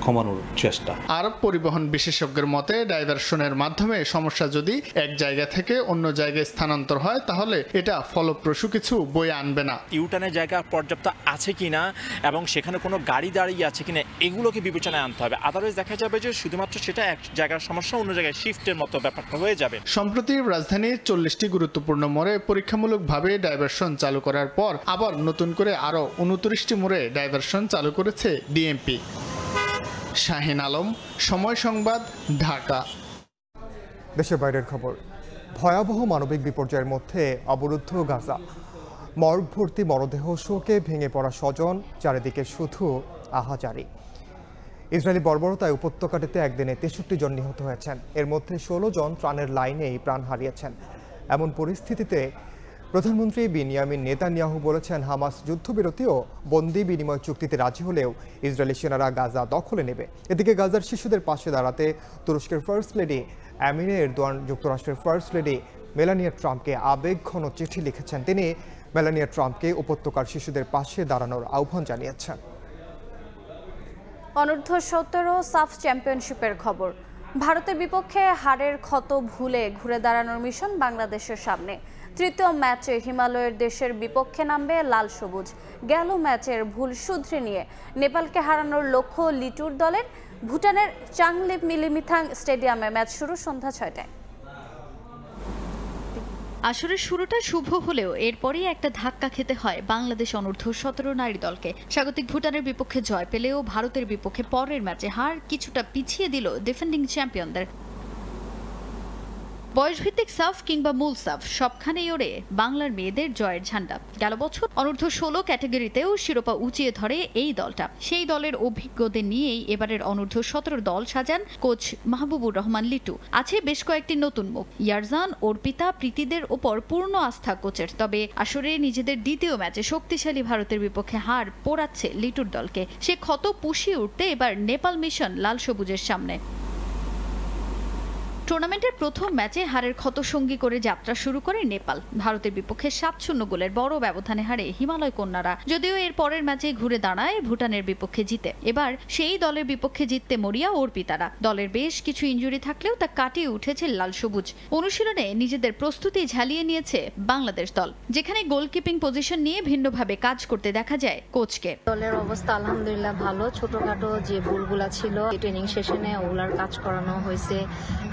কমানোর চেষ্টা। আর পরিবহন বিশেষজ্ঞের মতে ডাইভারশনের মাধ্যমে সমস্যা যদি এক জায়গা থেকে অন্য জায়গায় স্থানান্তর হয় তাহলে এটা ফলপ্রসূ কিছু বয়ে আনবে না। ইউটার্নের জায়গা পর্যাপ্ত আছে কিনা এবং সেখানে কোনো গাড়ি দাঁড়িয়ে আছে কিনা এগুলোকে বিবেচনায় আনতে হবে। আদারওয়াইজ দেখা যাবে যে শুধুমাত্র সেটা এক জায়গার সমস্যা অন্য জায়গায় শিফটের মতো ব্যাপারটা হয়ে যাবে। সম্প্রতি রাজধানীর 40টি গুরুত্বপূর্ণ মোড়ে পরীক্ষামূলকভাবে ডাইভারশন চালু করার পর আবার নতুন করে আরও 29টি মোড়ে ডাইভারশন চালু করেছে ডিএমপি। শাহিন আলম, সময় সংবাদ, ঢাকা। দেশের বাইরের খবর। ভয়াবহ মানবিক বিপর্যয়ের মধ্যে অবরুদ্ধ গাজা। মর্গ ভর্তি মরদেহ, শোকে ভেঙে পড়া স্বজন, চারিদিকে শুধু আহাজারি। ইসরায়েলি বর্বরতায় উপত্যকাটিতে একদিনে 63 জন নিহত হয়েছেন। এর মধ্যে 16 জন ত্রাণের লাইনেই প্রাণ হারিয়েছেন। এমন পরিস্থিতিতে প্রধানমন্ত্রী বিনিয়ামিন নেতানিয়াহু বলেছেন, হামাস যুদ্ধবিরতি ও বন্দি বিনিময় চুক্তিতে রাজি হলেও ইসরায়েলি সেনারা গাজা দখলে নেবে। এদিকে গাজার শিশুদের পাশে দাঁড়াতে তুরস্কের ফার্স্ট লেডি আমিনা এরদোয়ান যুক্তরাষ্ট্রের ফার্স্ট লেডি মেলানিয়া ট্রাম্পকে আবেগঘন চিঠি লিখেছেন। তিনি মেলানিয়া ট্রাম্পকে উপত্যকার শিশুদের পাশে দাঁড়ানোর আহ্বান জানিয়েছেন। অনূর্ধ্ব 17 সাফ চ্যাম্পিয়নশিপের খবর। ভারতের বিপক্ষে হারের ক্ষত ভুলে ঘুরে দাঁড়ানোর মিশন বাংলাদেশের সামনে। তৃতীয় ম্যাচে হিমালয়ের দেশের বিপক্ষে নামবে লাল সবুজ। গেল ম্যাচের ভুল শুধরে নিয়ে নেপালকে হারানোর লক্ষ্য লিটুর দলের। ভুটানের চাংলিপ মিলিমিথাং স্টেডিয়ামে ম্যাচ শুরু সন্ধ্যা 6টায়। আসরের শুরুটা শুভ হলেও এরপরই একটা ধাক্কা খেতে হয় বাংলাদেশ অনূর্ধ্ব-17 নারী দলকে। স্বাগতিক ভুটানের বিপক্ষে জয় পেলেও ভারতের বিপক্ষে পরের ম্যাচে হার কিছুটা পিছিয়ে দিল ডিফেন্ডিং চ্যাম্পিয়নদের। বয়সভিত্তিক সাফ কিংবা মূল সাফ সবখানেই ওড়ে বাংলার মেয়েদের জয়ের ঝান্ডা। গেল বছর অনূর্ধ্ব-16 ক্যাটাগরিতেও শিরোপা উঁচিয়ে ধরে এই দলটা। সেই দলের অভিজ্ঞদের নিয়েই এবারের অনূর্ধ্ব-17 দল সাজান কোচ মাহবুবুর রহমান লিটু। আছে বেশ কয়েকটি নতুন মুখ, ইয়ারজান, অর্পিতা, প্রীতিদের ওপর পূর্ণ আস্থা কোচের। তবে আসরে নিজেদের দ্বিতীয় ম্যাচে শক্তিশালী ভারতের বিপক্ষে হার পোড়াচ্ছে লিটুর দলকে। সে ক্ষত পুষিয়ে উঠতে এবার নেপাল মিশন লাল সবুজের সামনে। টুর্নামেন্টের প্রথম ম্যাচে হারের ক্ষত সঙ্গী করে যাত্রা শুরু করে নেপাল। ভারতের বিপক্ষে 7-0 গোলের বড় ব্যবধানে হারে হিমালয় কন্যারা। যদিও এর পরের ম্যাচে ঘুরে দাঁড়ায় ভুটানের বিপক্ষে জিতে। এবার সেই দলের বিপক্ষে জিততে মরিয়া অর্পিতারা। দলের বেশ কিছু ইনজুরি থাকলেও তা কাটিয়ে উঠেছে লাল সবুজ। অনুশীলনে নিজেদের প্রস্তুতি ঝালিয়ে নিয়েছে বাংলাদেশ দল, যেখানে গোলকিপিং পজিশন নিয়ে ভিন্নভাবে কাজ করতে দেখা যায় কোচকে। দলের অবস্থা আলহামদুলিল্লাহ ভালো। ছোটখাটো যে ভুলগুলা ছিল ট্রেনিং সেশনে ওগুলার কাজ করানো হয়েছে,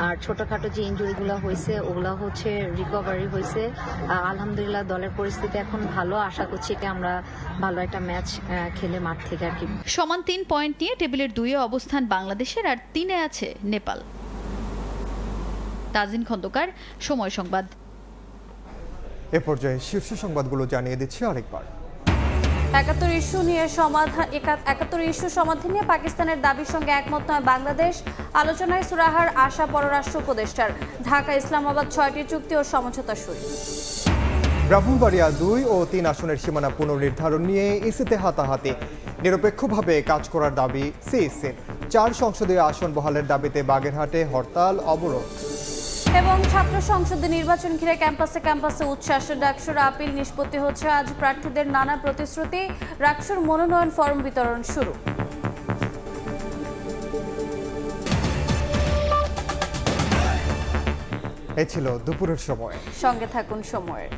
আর ছোটখাটো যে ইনজুরিগুলো হয়েছে ওগুলা হচ্ছে রিকভারি হয়েছে। আলহামদুলিল্লাহ দলের পরিস্থিতি এখন ভালো। আশা করছি আমরা ভালো একটা ম্যাচ খেলে মাঠ থেকে আর কি। সমান 3 পয়েন্ট নিয়ে টেবিলের 2-এ অবস্থান বাংলাদেশের, আর 3-এ আছে নেপাল। তাজিন খন্দকার, সময় সংবাদ। এ পর্যায়ে শীর্ষ সংবাদগুলো জানিয়ে দিচ্ছি আরেকবার। ৭১ ইস্যু সমাধান নিয়ে পাকিস্তানের দাবির সঙ্গে একমত নয় বাংলাদেশ। আলোচনায় সুরাহার আশা পররাষ্ট্র উপদেষ্টার। ঢাকা ইসলামাবাদ 6টি চুক্তি ও সমঝোতা সই। ব্রাহ্মণবাড়িয়া 2 ও 3 আসনের সীমানা পুনর্নির্ধারণ নিয়ে ইসিতে হাতাহাতি। নিরপেক্ষভাবে কাজ করার দাবি সিইসির। 4 সংসদীয় আসন বহালের দাবিতে বাগেরহাটে হরতাল অবরোধ। এবং ছাত্র সংসদে নির্বাচন ঘিরে ক্যাম্পাসে উচ্ছ্বাস। ডাকসুর আপিল নিষ্পত্তি হচ্ছে আজ। প্রার্থীদের নানা প্রতিশ্রুতি। ডাকসুর মনোনয়ন ফরম বিতরণ শুরু। এই ছিল দুপুরের সময়। সঙ্গে থাকুন সময়ের।